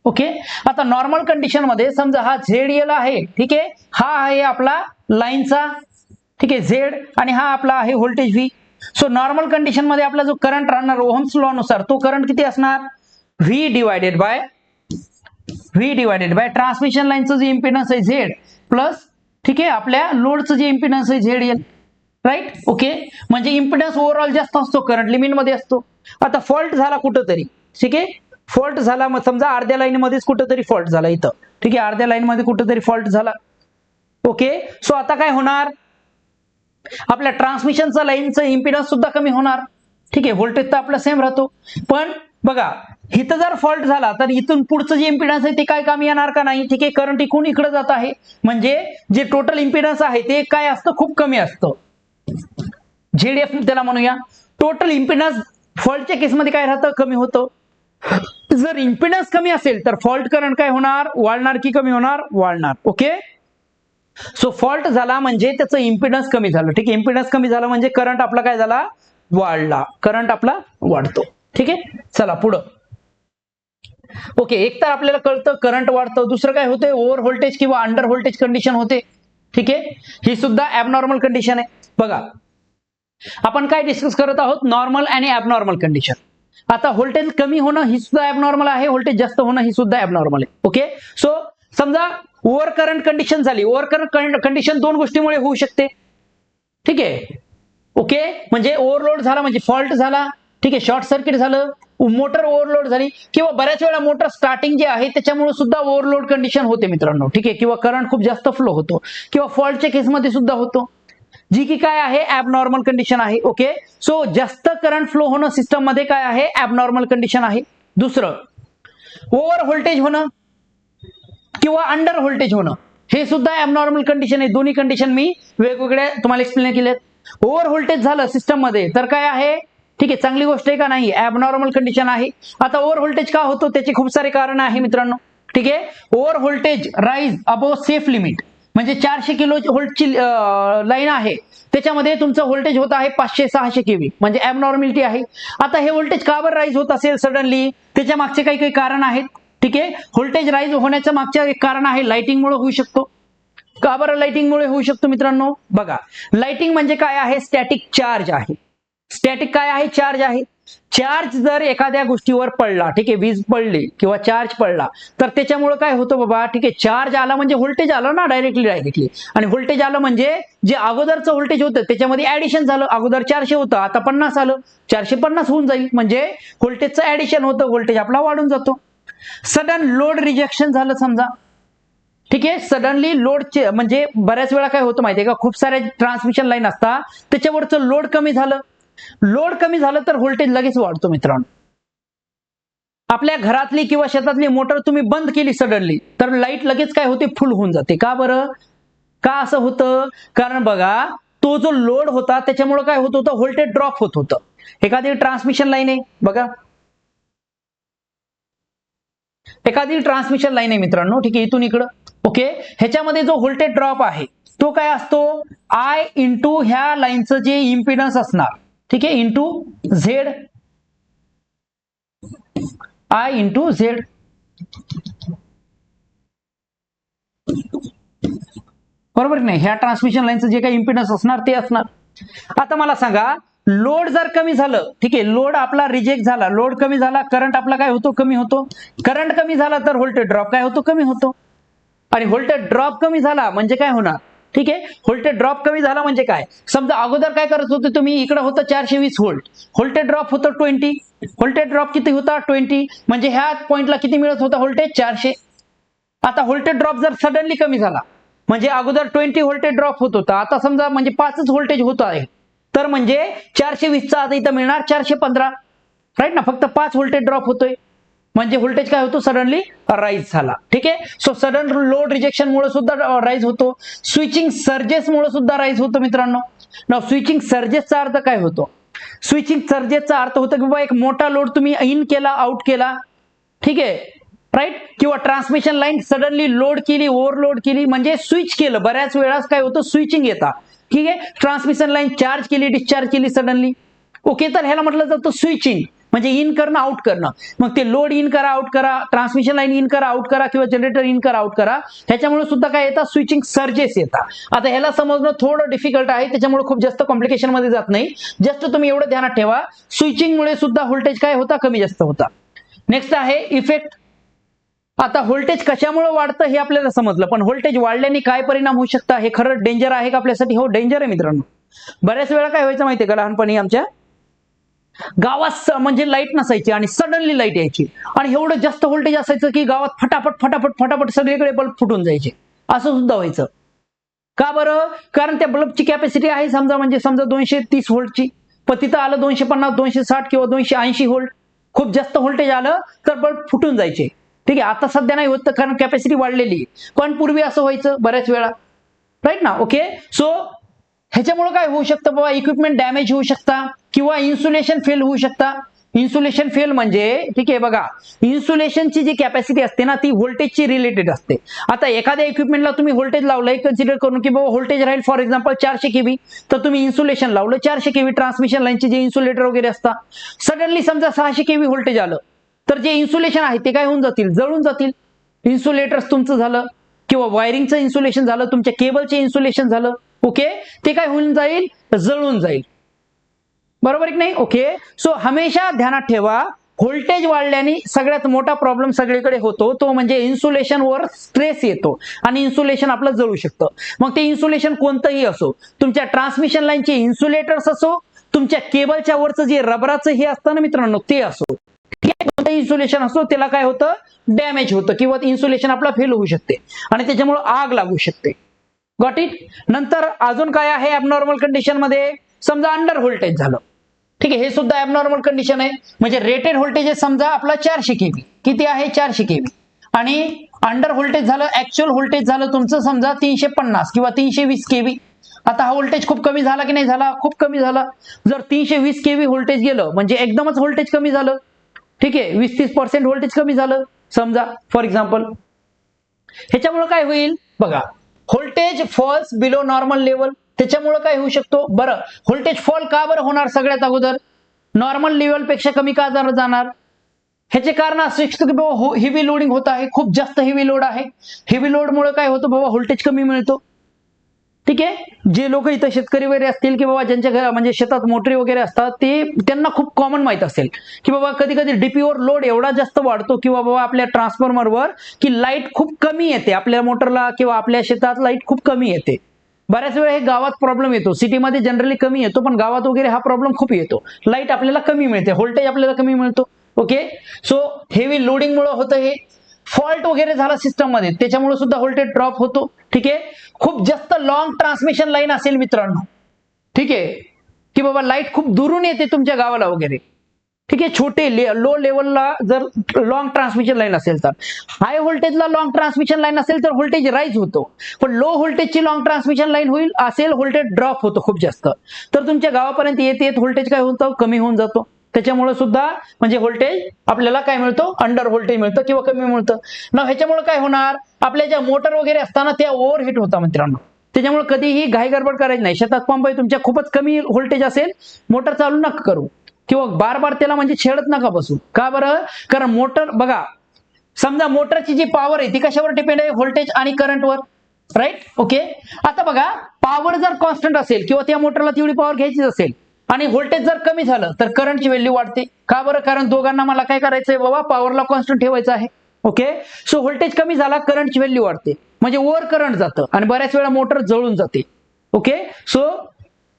ओके, आता नॉर्मल कंडिशन मध्ये समजा हा ZL आहे, ठीक आहे, हा आहे आपला लाईनचा, ठीक आहे, Z, आणि हा आपला आहे voltage V. So normal condition मध्ये आपला जो करंट राहणार ओहम्स लॉ नुसार, तो करंट किती असणार, V डिवायडेड बाय ट्रान्समिशन लाईनचं जे इम्पिडन्स आहे Z प्लस, ठीक आहे, आपल्या लोडचं जे इम्पिडन्स आहे ZL. राईट, ओके, म्हणजे इम्पिडन्स ओव्हरऑल जास्त असतो, करंट लिमिट मध्ये असतो. आता फॉल्ट झाला कुठंतरी, ठीक आहे, फॉल्ट झाला, मग समजा अर्ध्या लाईन मध्येच कुठंतरी फॉल्ट झाला इथं, ठीक आहे, अर्ध्या लाईन मध्ये कुठंतरी फॉल्ट झाला. ओके, सो आता काय होणार, आपल्या ट्रान्समिशनचा लाईनचा इम्पिडन्स सुद्धा कमी होणार. ठीक आहे, व्होल्टेज तर आपला सेम राहतो, पण बघा इथं जर फॉल्ट झाला तर इथून पुढचं जे इम्पिडन्स आहे ते काय कमी येणार का नाही. ठीक आहे, करंट इकडून इकडे जात आहे, म्हणजे जे टोटल इम्पिडन्स आहे ते काय असतं, खूप कमी असतं. ZF त्याला म्हणूया. टोटल इम्पिडन्स फॉल्टच्या केसमध्ये काय राहतं, कमी होतं. जर इम्पिडन्स कमी असेल तर फॉल्ट करंट काय होणार, वाढणार की कमी होणार, वाढणार. ओके, सो फॉल्ट झाला म्हणजे त्याचं इम्पिडन्स कमी झालं. ठीक आहे, इम्पिडन्स कमी झाला म्हणजे करंट आपला काय झाला, वाढला, करंट आपला वाढतो. ठीक आहे, चला पुढं. ओके, एक तर आपल्याला कळतं करंट वाढतं, दुसरं काय होते ओव्हर व्होल्टेज किंवा अंडर व्होल्टेज कंडिशन होते. ठीक आहे, ही सुद्धा ऍबनॉर्मल कंडिशन आहे. बघा आपण काय डिस्कस करत आहोत, नॉर्मल आणि ऍबनॉर्मल कंडिशन. आता व्होल्टेज कमी होणं ही सुद्धा ऍबनॉर्मल आहे, व्होल्टेज जास्त होणं ही सुद्धा ऍबनॉर्मल आहे. ओके, सो समजा ओव्हर करंट कंडिशन झाली. ओव्हर करंट कंडिशन दोन गोष्टीमुळे होऊ शकते. ठीक आहे, ओके, म्हणजे ओव्हरलोड झाला म्हणजे फॉल्ट झाला. ठीक आहे, शॉर्ट सर्किट झालं, मोटर ओव्हरलोड झाली, किंवा बऱ्याच वेळा मोटर स्टार्टिंग जे आहे त्याच्यामुळे सुद्धा ओव्हरलोड कंडिशन होते मित्रांनो. ठीक आहे, किंवा करंट खूप जास्त फ्लो होतो, किंवा फॉल्टच्या केसमध्ये सुद्धा होतो, जी की काय आहे ऍबनॉर्मल कंडिशन आहे. ओके, सो जास्त करंट फ्लो होणं सिस्टम मध्ये काय आहे ऍबनॉर्मल कंडिशन आहे. दुसरं ओव्हर व्होल्टेज होणं किंवा अंडर व्होल्टेज होणं हे सुद्धा ऍबनॉर्मल कंडिशन आहे. दोन्ही कंडिशन मी वेगवेगळ्या तुम्हाला एक्सप्लेन केलेत. ओव्हर व्होल्टेज झालं सिस्टम मध्ये तर काय आहे, ठीक आहे, चांगली गोष्ट आहे का नाही, ऍबनॉर्मल कंडिशन आहे. आता ओव्हर व्होल्टेज का होतो त्याची खूप सारे कारण आहे मित्रांनो. ठीक आहे, over voltage rise above safe limit, म्हणजे 400 किलो व्होल्टची लाईन आहे त्याच्यामध्ये तुमचं व्होल्टेज होत आहे 500-600 केव्ही, म्हणजे ऍबनॉर्मॅलिटी आहे. आता हे व्होल्टेज का बरं राईज होत असेल सडनली, त्याच्या मागचे काही काही कारण आहेत. ठीक आहे, व्होल्टेज राईज होण्याचं मागचं एक कारण आहे लाइटिंगमुळे होऊ शकतो. का बरं लाइटिंगमुळे होऊ शकतो मित्रांनो, बघा लाइटिंग म्हणजे काय आहे, स्टॅटिक चार्ज आहे. स्टॅटिक काय आहे, चार्ज आहे. चार्ज जर एखाद्या गोष्टीवर पडला, ठीक आहे, वीज पडली किंवा चार्ज पडला तर त्याच्यामुळे काय होतं बाबा, ठीक आहे, चार्ज आला म्हणजे व्होल्टेज आलं ना डायरेक्टली, आणि व्होल्टेज आलं म्हणजे जे अगोदरचं व्होल्टेज होतं त्याच्यामध्ये ऍडिशन झालं. अगोदर 400 होतं, आता 50 आलं, 450 होऊन जाईल, म्हणजे व्होल्टेजचं ऍडिशन होतं, व्होल्टेज आपला वाढून जातो. सडन लोड रिजेक्शन झालं समजा. ठीक आहे, सडनली लोडचे म्हणजे बऱ्याच वेळा काय होतं माहितीये का, खूप साऱ्या ट्रान्समिशन लाईन असतात त्याच्यावरचं लोड कमी झालं. लोड कमी झालं तर व्होल्टेज लगेच वाढतो मित्रांनो. आपल्या घरातली किंवा शेतातली मोटर तुम्ही बंद केली सडनली तर लाईट लगेच काय होते, फुल होऊन जाते. का बरं, का असं होतं, कारण बघा तो जो लोड होता त्याच्यामुळे काय होत होतं, व्होल्टेज ड्रॉप होत होतं. एखादी ट्रान्समिशन लाईन आहे बघा, एखादी ट्रान्समिशन लाईन आहे मित्रांनो, ठीक आहे, इथून इकडं. ओके, ह्याच्यामध्ये जो व्होल्टेज ड्रॉप आहे तो काय असतो, आय इंटू ह्या लाईनचं जे इम्पिडन्स असणार, ठीक आहे, into Z, I into Z. बरोबर नाही, ह्या ट्रान्समिशन लाईनचं जे काही इम्पिडन्स असणार ते असणार. आता मला सांगा, लोड जर कमी झालं, ठीक आहे, लोड आपला रिजेक्ट झाला, लोड कमी झाला, करंट आपला काय होतो, कमी होतो. करंट कमी झाला तर व्होल्टेज ड्रॉप काय होतो, कमी होतो. आणि व्होल्टेज ड्रॉप कमी झाला म्हणजे काय होणार, ठीक आहे, व्होल्टेज ड्रॉप कमी झाला म्हणजे काय, समजा अगोदर काय करत होते तुम्ही, इकडे होतं 420 व्होल्ट, व्होल्टेज ड्रॉप होतं 20, व्होल्टेज ड्रॉप किती होता 20, म्हणजे ह्या पॉइंटला किती मिळत होता व्होल्टेज 400. आता व्होल्टेज ड्रॉप जर सडनली कमी झाला म्हणजे अगोदर 20 व्होल्टेज ड्रॉप होत होता, आता समजा म्हणजे 5च व्होल्टेज होत आहे, तर म्हणजे 420चा आता इथं मिळणार 415, राईट ना, फक्त 5 व्होल्टेज ड्रॉप होतोय, म्हणजे व्होल्टेज काय होतो सडनली राईज झाला. ठीक आहे, सो सडन लोड रिजेक्शन मुळे सुद्धा राईज होतो. स्विचिंग सर्जेस मुळे सुद्धा राईज होतो मित्रांनो. ना स्विचिंग सर्जेसचा अर्थ काय होतो, स्विचिंग सर्जेसचा अर्थ होतो की बाबा एक मोठा लोड तुम्ही इन केला, आउट केला, ठीक आहे, राईट, किंवा ट्रान्समिशन लाईन सडनली लोड केली, ओव्हरलोड केली, म्हणजे स्विच केलं. बऱ्याच वेळास काय होतं, स्विचिंग येतात. ठीक आहे, ट्रान्समिशन लाईन चार्ज केली, डिस्चार्ज केली सडनली. ओके, तर ह्याला म्हटलं जातं स्विचिंग, म्हणजे इन करणं, आउट करणं. मग ते लोड इन करा, आउट करा, ट्रान्समिशन लाईन इन करा, आउट करा, किंवा जनरेटर इन करा, आउट करा, ह्याच्यामुळे सुद्धा काय येतात, स्विचिंग सर्जेस येतात. आता ह्याला समजणं थोडं डिफिकल्ट आहे, त्याच्यामुळे खूप जास्त कॉम्प्लिकेशन मध्ये जात नाही. जस्ट तुम्ही एवढं ध्यानात ठेवा, स्विचिंग मुळे सुद्धा व्होल्टेज काय होता, कमी जास्त होता. नेक्स्ट आहे इफेक्ट. आता व्होल्टेज कशामुळे वाढतं हे आपल्याला समजलं, पण व्होल्टेज वाढल्याने काय परिणाम होऊ शकतात, हे खरं डेंजर आहे का आपल्यासाठी? हो, डेंजर आहे मित्रांनो. बऱ्याच वेळा काय व्हायचं माहितीये का, लहानपणी आमच्या गावात म्हणजे लाईट नसायची आणि सडनली लाईट यायची, आणि एवढं जास्त व्होल्टेज असायचं की गावात फटाफट फटाफट फटाफट सगळीकडे बल्ब फुटून जायचे. असं सुद्धा व्हायचं. का बरं? कारण त्या बल्बची कॅपॅसिटी आहे समजा, म्हणजे समजा 230 व्होल्टची, पण तिथं आलं 250, 260 किंवा 280 व्होल्ट. खूप जास्त व्होल्टेज आलं तर बल्ब फुटून जायचे. ठीक आहे, आता सध्या नाही होत कारण कॅपॅसिटी वाढलेली, पण पूर्वी असं व्हायचं बऱ्याच वेळा, राईट ना. ओके, सो ह्याच्यामुळे काय होऊ शकतं बाबा, इक्विपमेंट डॅमेज होऊ शकता, किंवा इन्सुलेशन फेल होऊ शकता. इन्सुलेशन फेल म्हणजे, ठीक आहे बघा, इन्सुलेशनची जी कॅपॅसिटी असते ना ती व्होल्टेजची रिलेटेड असते. आता एखाद्या इक्विपमेंटला तुम्ही व्होल्टेज लावलंय, कन्सिडर करून की बाबा व्होल्टेज राहील फॉर एक्झाम्पल 400 केव्ही, तर तुम्ही इन्सुलेशन लावलं 400 केव्ही, ट्रान्समिशन लाईनचे जे इन्सुलेटर वगैरे असतात, सडनली समजा 600 केव्ही व्होल्टेज आलं, तर जे इन्सुलेशन आहे ते काय होऊन जातील, जळून जातील. इन्सुलेटर्स तुमचं झालं किंवा वायरिंगचं इन्सुलेशन झालं, तुमच्या केबलचे इन्सुलेशन झालं, ओके, ते काय होऊन जाईल, जळून जाईल. बरोबर की नाही? ओके. सो हमेशा ध्यानात ठेवा, व्होल्टेज वाढल्याने सगळ्यात मोठा प्रॉब्लेम सगळीकडे होतो तो म्हणजे इन्सुलेशनवर स्ट्रेस येतो आणि इन्सुलेशन आपलं जळू शकतं. मग ते इन्सुलेशन कोणतंही असो, तुमच्या ट्रान्समिशन लाईनचे इन्सुलेटर्स असो, तुमच्या केबलच्या वरचं जे रबराचं हे असतं ना मित्रांनो ते असो, कोणतं इन्सुलेशन असो, त्याला काय होतं, डॅमेज होतं किंवा इन्सुलेशन आपला फेल होऊ शकते आणि त्याच्यामुळे आग लागू शकते. Got it? नंतर अजून काय आहे ॲबनॉर्मल कंडिशन मध्ये, समजा अंडर व्होल्टेज झालं, ठीक आहे, हे सुद्धा ॲबनॉर्मल कंडिशन आहे. म्हणजे रेटेड व्होल्टेज समजा आपला 400 केबी, किती आहे, 400 केबी, आणि अंडर व्होल्टेज झालं, ऍक्च्युअल व्होल्टेज झालं तुमचं समजा 350 किंवा 320 केबी. आता हा व्होल्टेज खूप कमी झाला की नाही झाला, खूप कमी झाला. जर 320 केबी व्होल्टेज गेलं म्हणजे एकदमच व्होल्टेज कमी झालं, ठीक आहे, 20-30% व्होल्टेज कमी झालं समजा फॉर एक्झाम्पल. ह्याच्यामुळे काय होईल बघा, voltage falls below normal level. त्याच्यामुळे काय होऊ शकतो, बरं व्होल्टेज फॉल का बरं होणार, सगळ्यात अगोदर नॉर्मल लेवल पेक्षा कमी का जाणार, ह्याचे कारण असू शकतं की बाबा हेवी लोडिंग होत आहे, खूप जास्त हेवी लोड आहे. हेवी लोडमुळे काय होतं बाबा, व्होल्टेज कमी मिळतो. ठीक आहे, जे लोक इथं शेतकरी वगैरे असतील की बाबा ज्यांच्या घरा म्हणजे शेतात मोटरी वगैरे असतात, ते त्यांना खूप कॉमन माहित असेल की बाबा कधी कधी डीपीवर लोड एवढा जास्त वाढतो किंवा बाबा आपल्या ट्रान्सफॉर्मरवर की लाईट खूप कमी येते, आपल्या मोटरला किंवा आपल्या शेतात लाईट खूप कमी येते. बऱ्याच वेळा हे गावात प्रॉब्लेम येतो, सिटीमध्ये जनरली कमी येतो, पण गावात वगैरे हा प्रॉब्लेम खूप येतो. लाईट आपल्याला कमी मिळते, व्होल्टेज आपल्याला कमी मिळतो. ओके, सो हेवी लोडिंग मुळे होतं हे. फॉल्ट वगैरे झाला सिस्टम मध्ये, त्याच्यामुळे सुद्धा व्होल्टेज ड्रॉप होतो. ठीक आहे, खूप जास्त लॉंग ट्रान्समिशन लाईन असेल मित्रांनो, ठीक आहे, की बाबा लाईट खूप दुरून येते तुमच्या गावाला वगैरे, ठीक आहे, छोटे लो लेवलला जर लॉंग ट्रान्समिशन लाईन असेल तर, हाय व्होल्टेजला लॉंग ट्रान्समिशन लाईन असेल तर व्होल्टेज राईज होतो, पण लो व्होल्टेजची लॉंग ट्रान्समिशन लाईन होईल असेल व्होल्टेज ड्रॉप होतो खूप जास्त, तर तुमच्या गावापर्यंत येत येत व्होल्टेज काय होतं, कमी होऊन जातो. त्याच्यामुळे सुद्धा म्हणजे व्होल्टेज आपल्याला काय मिळतो, अंडर व्होल्टेज मिळतं किंवा कमी मिळतं ना. ह्याच्यामुळे काय होणार, आपल्या ज्या मोटर वगैरे असताना त्या ओव्हरहीट होतात मित्रांनो. त्याच्यामुळे कधीही घाई गडबड करायची नाही. शेतात पंप आहे तुमच्या, खूपच कमी व्होल्टेज असेल, मोटर चालू नका करू किंवा बार बार त्याला म्हणजे छेडत नका बसू. का बरं, कारण मोटर बघा, समजा मोटरची जी पॉवर आहे ती कशावर डिपेंड आहे, व्होल्टेज आणि करंटवर, राईट. ओके, आता बघा, पॉवर जर कॉन्स्टंट असेल किंवा त्या मोटरला तेवढी पॉवर घ्यायची असेल आणि व्होल्टेज जर कमी झालं तर करंटची व्हॅल्यू वाढते. का बरं, कारण दोघांना मला काय करायचंय बाबा, पॉवरला कॉन्स्टंट ठेवायचं आहे. ओके, सो व्होल्टेज कमी झाला, करंटची व्हॅल्यू वाढते, म्हणजे ओव्हर करंट जातं आणि बऱ्याच वेळा मोटर जळून जाते. ओके, सो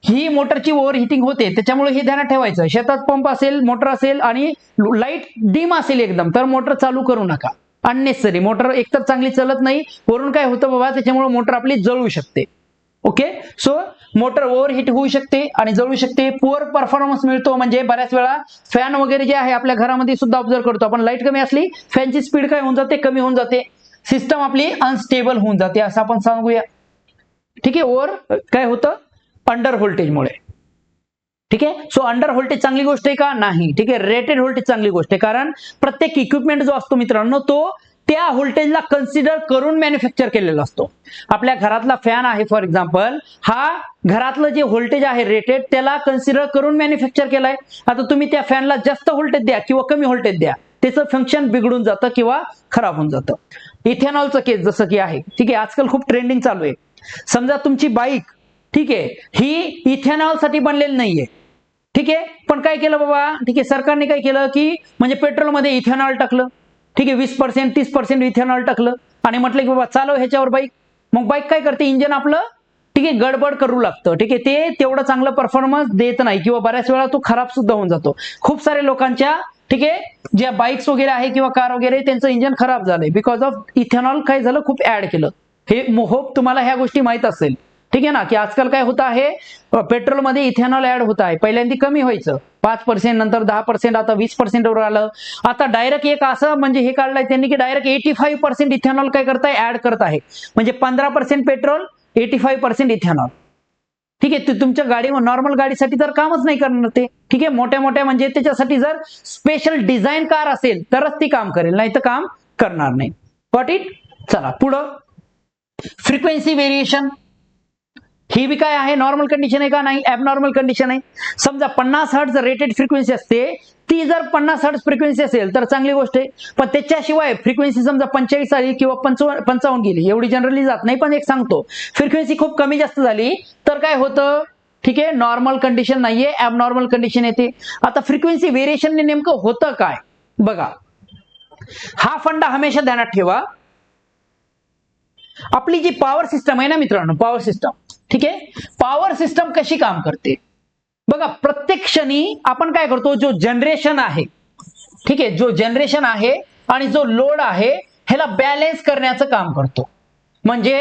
ही मोटरची ओव्हर हिटिंग होते, त्याच्यामुळे हे ध्यानात ठेवायचं. शेतात पंप असेल, मोटर असेल आणि लाईट डीम असेल एकदम, तर मोटर चालू करू नका अननेसेसरी. मोटर एकतर चांगली चालत नाही, वरून काय होतं बाबा, त्याच्यामुळे मोटर आपली जळू शकते. ओके, सो मोटर ओव्हरहीट होऊ शकते आणि जळू शकते, पुअर परफॉर्मन्स मिळतो. म्हणजे बऱ्याच वेळा फॅन वगैरे जे आहे आपल्या घरामध्ये सुद्धा ऑब्झर्व करतो आपण, लाईट कमी असली फॅनची स्पीड काय होऊन जाते, कमी होऊन जाते, सिस्टम आपली अनस्टेबल होऊन जाते असं आपण सांगूया. ठीक आहे, ओव्हर काय होतं, अंडर व्होल्टेजमुळे. ठीक आहे, सो अंडर व्होल्टेज चांगली गोष्ट आहे का, नाही. ठीक आहे, रेटेड व्होल्टेज चांगली गोष्ट आहे, कारण प्रत्येक इक्विपमेंट जो असतो मित्रांनो तो त्या व्होल्टेजला कन्सिडर करून मॅन्युफॅक्चर केलेला असतो. आपल्या घरातला फॅन आहे फॉर एक्झाम्पल, हा घरातलं जे व्होल्टेज आहे रेटेड त्याला कन्सिडर करून मॅन्युफॅक्चर केलाय. आता तुम्ही त्या फॅनला जास्त व्होल्टेज द्या किंवा कमी व्होल्टेज द्या, त्याचं फंक्शन बिघडून जातं किंवा खराब होऊन जातं. इथेनॉलचं केस जसं की आहे, ठीक आहे, आजकाल खूप ट्रेंडिंग चालू आहे. समजा तुमची बाईक, ठीक आहे, ही इथेनॉल साठी बनलेली नाहीये, ठीक आहे, पण काय केलं बाबा, ठीक आहे, सरकारने काय केलं की म्हणजे पेट्रोलमध्ये इथेनॉल टाकलं, ठीक आहे, 20% 30% इथेनॉल टाकलं आणि म्हटलं की बाबा चालव ह्याच्यावर बाईक. मग बाईक काय करते, इंजन आपलं, ठीक आहे, गडबड करू लागतं, ठीक आहे, ते तेवढं चांगलं परफॉर्मन्स देत नाही किंवा बऱ्याच वेळा तो खराब सुद्धा होऊन जातो. खूप सारे लोकांच्या, ठीक आहे, ज्या बाईक्स वगैरे आहे किंवा कार वगैरे त्यांचं इंजन खराब झालंय बिकॉज ऑफ इथेनॉल काय झालं, खूप ऍड केलं. हे होप तुम्हाला ह्या गोष्टी माहित असेल, ठीक आहे ना, की आजकाल काय होत आहे, पेट्रोलमध्ये इथेनॉल ऍड होत आहे. पहिल्यांदा कमी व्हायचं 5%, नंतर 10%, आता 20% वर आलं. आता डायरेक्ट एक असं म्हणजे हे काढलंय त्यांनी की डायरेक्ट 85% इथेनॉल काय करताय, ऍड करत आहे. म्हणजे 15% पेट्रोल, 85% इथेनॉल. ठीक आहे, तुमच्या गाडीवर नॉर्मल गाडीसाठी तर कामच नाही करणार ते. ठीक आहे, मोठ्या मोठ्या म्हणजे त्याच्यासाठी जर स्पेशल डिझाईन कार असेल तरच ती काम करेल, नाही तर काम करणार नाही. Got it. चला पुढं, फ्रिक्वेन्सी व्हेरिएशन. ही बी काय आहे, नॉर्मल कंडिशन आहे का नाही, ॲबनॉर्मल कंडिशन आहे. समजा 50 हर्ट्झ रेटेड फ्रिक्वेन्सी असते, ती जर 50 हर्ट्झ फ्रिक्वेन्सी असेल तर चांगली गोष्ट आहे. पण त्याच्याशिवाय फ्रिक्वेन्सी समजा 45 आली किंवा 55 गेली, एवढी जनरली जात नाही, पण एक सांगतो फ्रिक्वेन्सी खूप कमी जास्त झाली तर काय होतं, ठीक आहे, नॉर्मल कंडिशन नाहीये, ॲबनॉर्मल कंडिशन येते. आता फ्रिक्वेन्सी व्हेरिएशनने नेमकं होतं काय बघा, हा फंडा हमेशा ध्यानात ठेवा. आपली जी पॉवर सिस्टम आहे ना मित्रांनो, पॉवर सिस्टम, ठीक आहे, पॉवर सिस्टम कशी काम करते बघा. प्रत्येक क्षणी आपण काय करतो, जो जनरेशन आहे, ठीक आहे, जो जनरेशन आहे आणि जो लोड आहे ह्याला बॅलन्स करण्याचं काम करतो. म्हणजे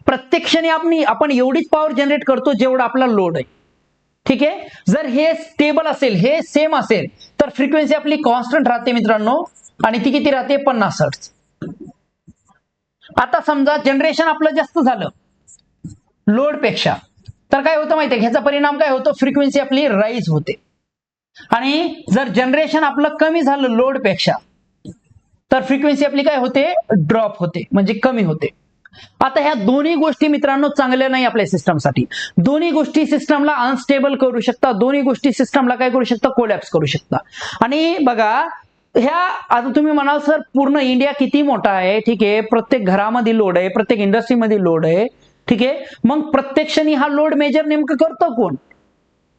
प्रत्येक क्षणी आपण एवढीच पॉवर जनरेट करतो जेवढा आपला लोड आहे, ठीक आहे. जर हे स्टेबल असेल, हे सेम असेल तर फ्रिक्वेन्सी आपली कॉन्स्टंट राहते मित्रांनो, आणि ती किती राहते, 50 हर्ट्झ. आता समजा जनरेशन आपलं जास्त झालं लोड पेक्षा, तर काय होतं माहितीये, ह्याचा परिणाम काय होतो, फ्रिक्वेन्सी आपली राईज होते. आणि जर जनरेशन आपलं कमी झालं लोड पेक्षा, तर फ्रिक्वेन्सी आपली काय होते, ड्रॉप होते, म्हणजे कमी होते. आता ह्या दोन्ही गोष्टी मित्रांनो चांगल्या नाही आपल्या सिस्टमसाठी. दोन्ही गोष्टी सिस्टमला अनस्टेबल करू शकतात, दोन्ही गोष्टी सिस्टमला काय करू शकतात, कोलॅप्स करू शकतात. आणि बघा ह्या, आता तुम्ही म्हणाल सर पूर्ण इंडिया किती मोठा आहे, ठीक आहे, प्रत्येक घरामध्ये लोड आहे, प्रत्येक इंडस्ट्रीमध्ये लोड आहे, ठीक आहे, मग प्रत्येक क्षणी हा लोड मेजर नेमकं करतं कोण,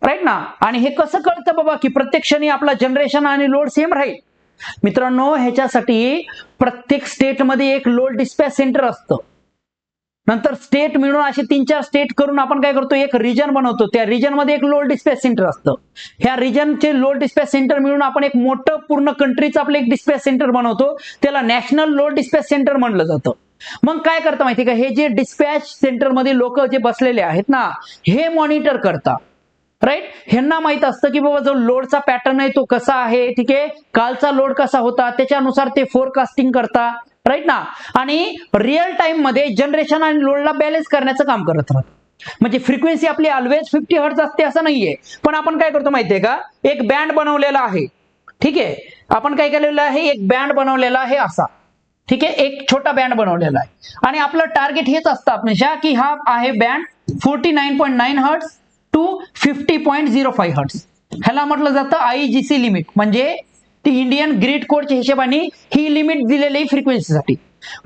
राईट ना. आणि हे कसं कळतं बाबा की प्रत्येक क्षणी आपला जनरेशन आणि लोड सेम राहील. मित्रांनो ह्याच्यासाठी प्रत्येक स्टेटमध्ये एक लोड डिस्पॅच सेंटर असतं. नंतर स्टेट मिळून असे 3-4 स्टेट करून आपण काय करतो, एक रिजन बनवतो. त्या रिजन मध्ये एक लोड डिस्पॅच सेंटर असतं. ह्या रिजनचे लोड डिस्पॅच सेंटर मिळून आपण एक मोठं पूर्ण कंट्रीचं आपलं एक डिस्पॅच सेंटर बनवतो. त्याला नॅशनल लोड डिस्पॅच सेंटर म्हणलं जातं. मग काय करतं माहिती का, हे जे डिस्पॅच सेंटर मध्ये लोक जे बसलेले आहेत ना, हे मॉनिटर करतात, राईट. ह्यांना माहित असतं की बाबा जो लोडचा पॅटर्न आहे तो कसा आहे, ठीक आहे, कालचा लोड कसा होता, त्याच्यानुसार ते फोरकास्टिंग करतात, राईट ना. आणि रिअल टाइम मध्ये जनरेशन आणि लोडला बॅलन्स करण्याचं काम करत राहतात. म्हणजे फ्रिक्वेन्सी आपली ऑलवेज 50 हर्ट्झ असते असं नाहीये. पण आपण काय करतो माहितीये का, एक बँड बनवलेला आहे, ठीक आहे, आपण काय केलेलं आहे, एक बँड बनवलेला आहे असा, ठीक आहे, एक छोटा बँड बनवलेला आहे. आणि आपलं टार्गेट हेच असतं हमेशा की हा आहे बँड 49.9 हर्ट्झ टू 50.05 हर्ट्झ. ह्याला म्हटलं जातं IGC लिमिट, म्हणजे ती इंडियन ग्रिड कोडच्या हिशोबाने ही लिमिट दिलेली फ्रिक्वेन्सीसाठी.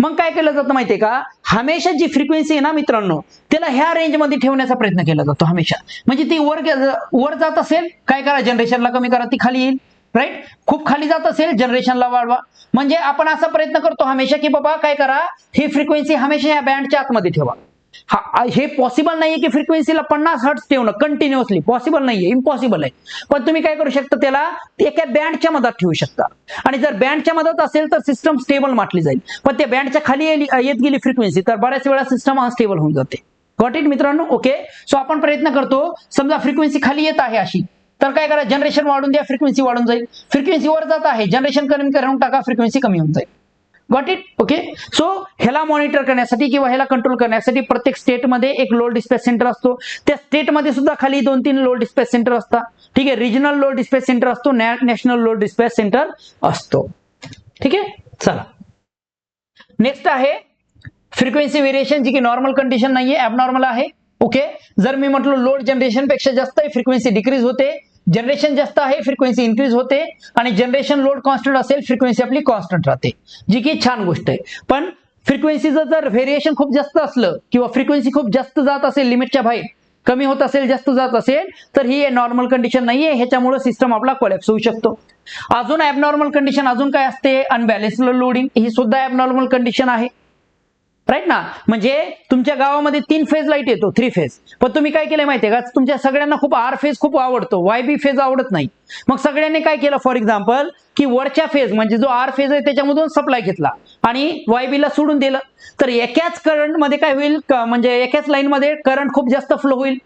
मग काय केलं जातं माहितीये का, हमेशा जी फ्रिक्वेन्सी आहे ना मित्रांनो, त्याला ह्या रेंजमध्ये ठेवण्याचा प्रयत्न केला जातो हमेशा. म्हणजे ती वर जात असेल, काय करा, जनरेशनला कमी करा, ती खाली येईल, राईट. खूप खाली जात असेल, जनरेशनला वाढवा. म्हणजे आपण असा प्रयत्न करतो हमेशा की बाबा काय करा, ही फ्रिक्वेन्सी हमेशा या बँडच्या आतमध्ये ठेवा. हे पॉसिबल नाहीये की फ्रिक्वेन्सीला 50 हर्ट्झ ठेवणं कंटिन्युअसली, पॉसिबल नाहीये, इम्पॉसिबल आहे. पण तुम्ही काय करू शकता, त्याला एका बँडच्या मधात ठेवू शकता. आणि जर बँडच्या मधात असेल तर सिस्टम स्टेबल माटली जाईल. पण त्या बँडच्या खाली येत गेली फ्रिक्वेन्सी तर बऱ्याच वेळा सिस्टम अनस्टेबल होऊन जाते. गॉट इट मित्रांनो, ओके. सो आपण प्रयत्न करतो, समजा फ्रिक्वेन्सी खाली येत आहे अशी, तर काय करा, जनरेशन वाढून द्या, फ्रिक्वेन्सी वाढून जाईल. फ्रिक्वेन्सी वर जात आहे, जनरेशन कमी करून टाका, फ्रिक्वेन्सी कमी होऊन जाईल. Got it, okay. सो ह्याला मॉनिटर करण्यासाठी किंवा ह्याला कंट्रोल करण्यासाठी प्रत्येक स्टेटमध्ये एक लोड डिस्पॅच सेंटर असतो. त्या स्टेटमध्ये सुद्धा खाली 2-3 लोड डिस्पॅच सेंटर असतात, ठीक आहे. रिजनल लोड डिस्पॅच सेंटर असतो, नॅशनल लोड डिस्पॅच सेंटर असतो, ठीक आहे. चला नेक्स्ट आहे फ्रिक्वेन्सी व्हेरिएशन, जी की नॉर्मल कंडिशन नाहीये, ॲबनॉर्मल आहे, ओके. जर मी म्हटलं लोड जनरेशन पेक्षा जास्त आहे, फ्रिक्वेन्सी डिक्रीज होते. जनरेशन जास्त आहे, फ्रिक्वेन्सी इन्क्रीज होते. आणि जनरेशन लोड कॉन्स्टंट असेल, फ्रिक्वेन्सी आपली कॉन्स्टंट राहते, जी की छान गोष्ट आहे. पण फ्रिक्वेन्सीचं जर व्हेरिएशन खूप जास्त असलं किंवा फ्रिक्वेन्सी खूप जास्त जात असेल, लिमिटच्या बाहेर कमी होत असेल, जास्त जात असेल, तर ही नॉर्मल कंडिशन नाहीये. ह्याच्यामुळे सिस्टम आपला कोलॅप्स होऊ शकतो. अजून ॲबनॉर्मल कंडिशन अजून काय असते, अनबॅलन्स्ड लोडिंग, ही सुद्धा ॲबनॉर्मल कंडिशन आहे, राईट ना. म्हणजे तुमच्या गावामध्ये 3 फेज लाईट येतो, 3 फेज, पण तुम्ही काय केलं माहितीये का, तुमच्या सगळ्यांना खूप R फेज खूप आवडतो, YB फेज आवडत नाही. मग सगळ्यांनी काय केलं, फॉर एक्झाम्पल की वरच्या फेज म्हणजे जो R फेज आहे त्याच्यामधून सप्लाय घेतला आणि YB ला सोडून दिलं, तर एकाच करंट मध्ये काय होईल, म्हणजे एकाच लाईन मध्ये करंट खूप जास्त फ्लो होईल,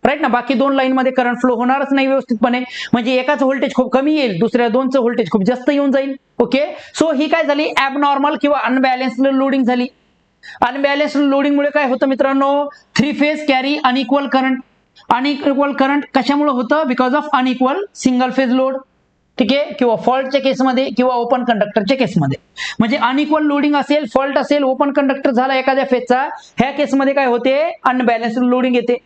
राईट ना. बाकी 2 लाईन मध्ये करंट फ्लो होणारच नाही व्यवस्थितपणे. म्हणजे एकाच व्होल्टेज खूप कमी येईल, दुसऱ्या 2चं व्होल्टेज खूप जास्त येऊन जाईल, ओके. सो ही काय झाली, ॲबनॉर्मल किंवा अनबॅलन्स्ड लोडिंग झाली. अनबॅलन्स्ड लोडिंगमुळे काय होतं मित्रांनो, 3 phase carry unequal current. Unequal current कशामुळे होतं, because of unequal single phase load, ठीक आहे, किंवा फॉल्टच्या केसमध्ये किंवा ओपन कंडक्टरच्या केसमध्ये. म्हणजे अनइक्वल लोडिंग असेल, फॉल्ट असेल, ओपन कंडक्टर झाला एखाद्या फेजचा, ह्या केसमध्ये काय होते, अनबॅलन्स्ड लोडिंग येते.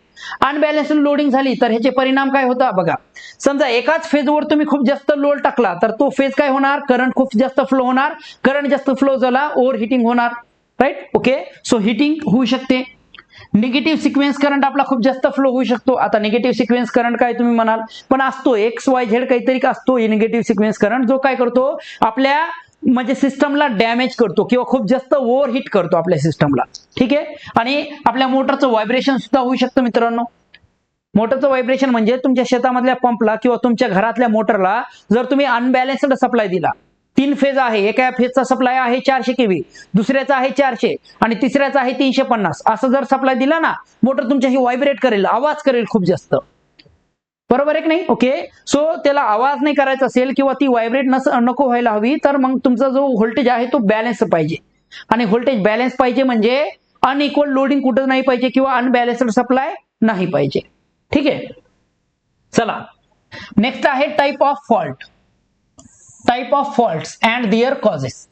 अनबॅलन्स्ड लोडिंग झाली तर ह्याचे परिणाम काय होता बघा. समजा एकाच फेजवर तुम्ही खूप जास्त लोड टाकला तर तो फेज काय होणार, करंट खूप जास्त फ्लो होणार, करंट जास्त फ्लो झाला ओव्हर हिटिंग होणार, राईट. ओके, सो हिटिंग होऊ शकते. निगेटिव्ह सिक्वेन्स करंट आपला खूप जास्त फ्लो होऊ शकतो. आता निगेटिव्ह सिक्वेन्स करंट काय तुम्ही म्हणाल, पण असतो XYZ काहीतरी असतो निगेटिव्ह सिक्वेन्स करंट, जो काय करतो आपल्या म्हणजे सिस्टमला डॅमेज करतो किंवा खूप जास्त ओव्हरहीट करतो आपल्या सिस्टमला. ठीक आहे, आणि आपल्या मोटरचं व्हायब्रेशन सुद्धा होऊ शकतं मित्रांनो. मोटरचं व्हायब्रेशन म्हणजे तुमच्या शेतामधल्या पंपला किंवा तुमच्या घरातल्या मोटरला जर तुम्ही अनबॅलन्स्ड सप्लाय दिला, 3 फेज आहे, एका फेजचा सप्लाय आहे 400 kV, दुसऱ्याचा आहे 400 आणि तिसऱ्याचा आहे 350, असं जर सप्लाय दिला ना, मोटर तुमच्याशी व्हायब्रेट करेल, आवाज करेल खूप जास्त, बरोबर आहे की नाही. ओके, सो त्याला आवाज नाही करायचा असेल किंवा ती व्हायब्रेट नको व्हायला हवी, तर मग तुमचा जो व्होल्टेज आहे तो बॅलन्स पाहिजे. आणि व्होल्टेज बॅलन्स पाहिजे म्हणजे अनइक्वल लोडिंग कुठं नाही पाहिजे किंवा अनबॅलन्स्ड सप्लाय नाही पाहिजे. ठीक आहे, चला नेक्स्ट आहे type of fault. Type of faults and their causes.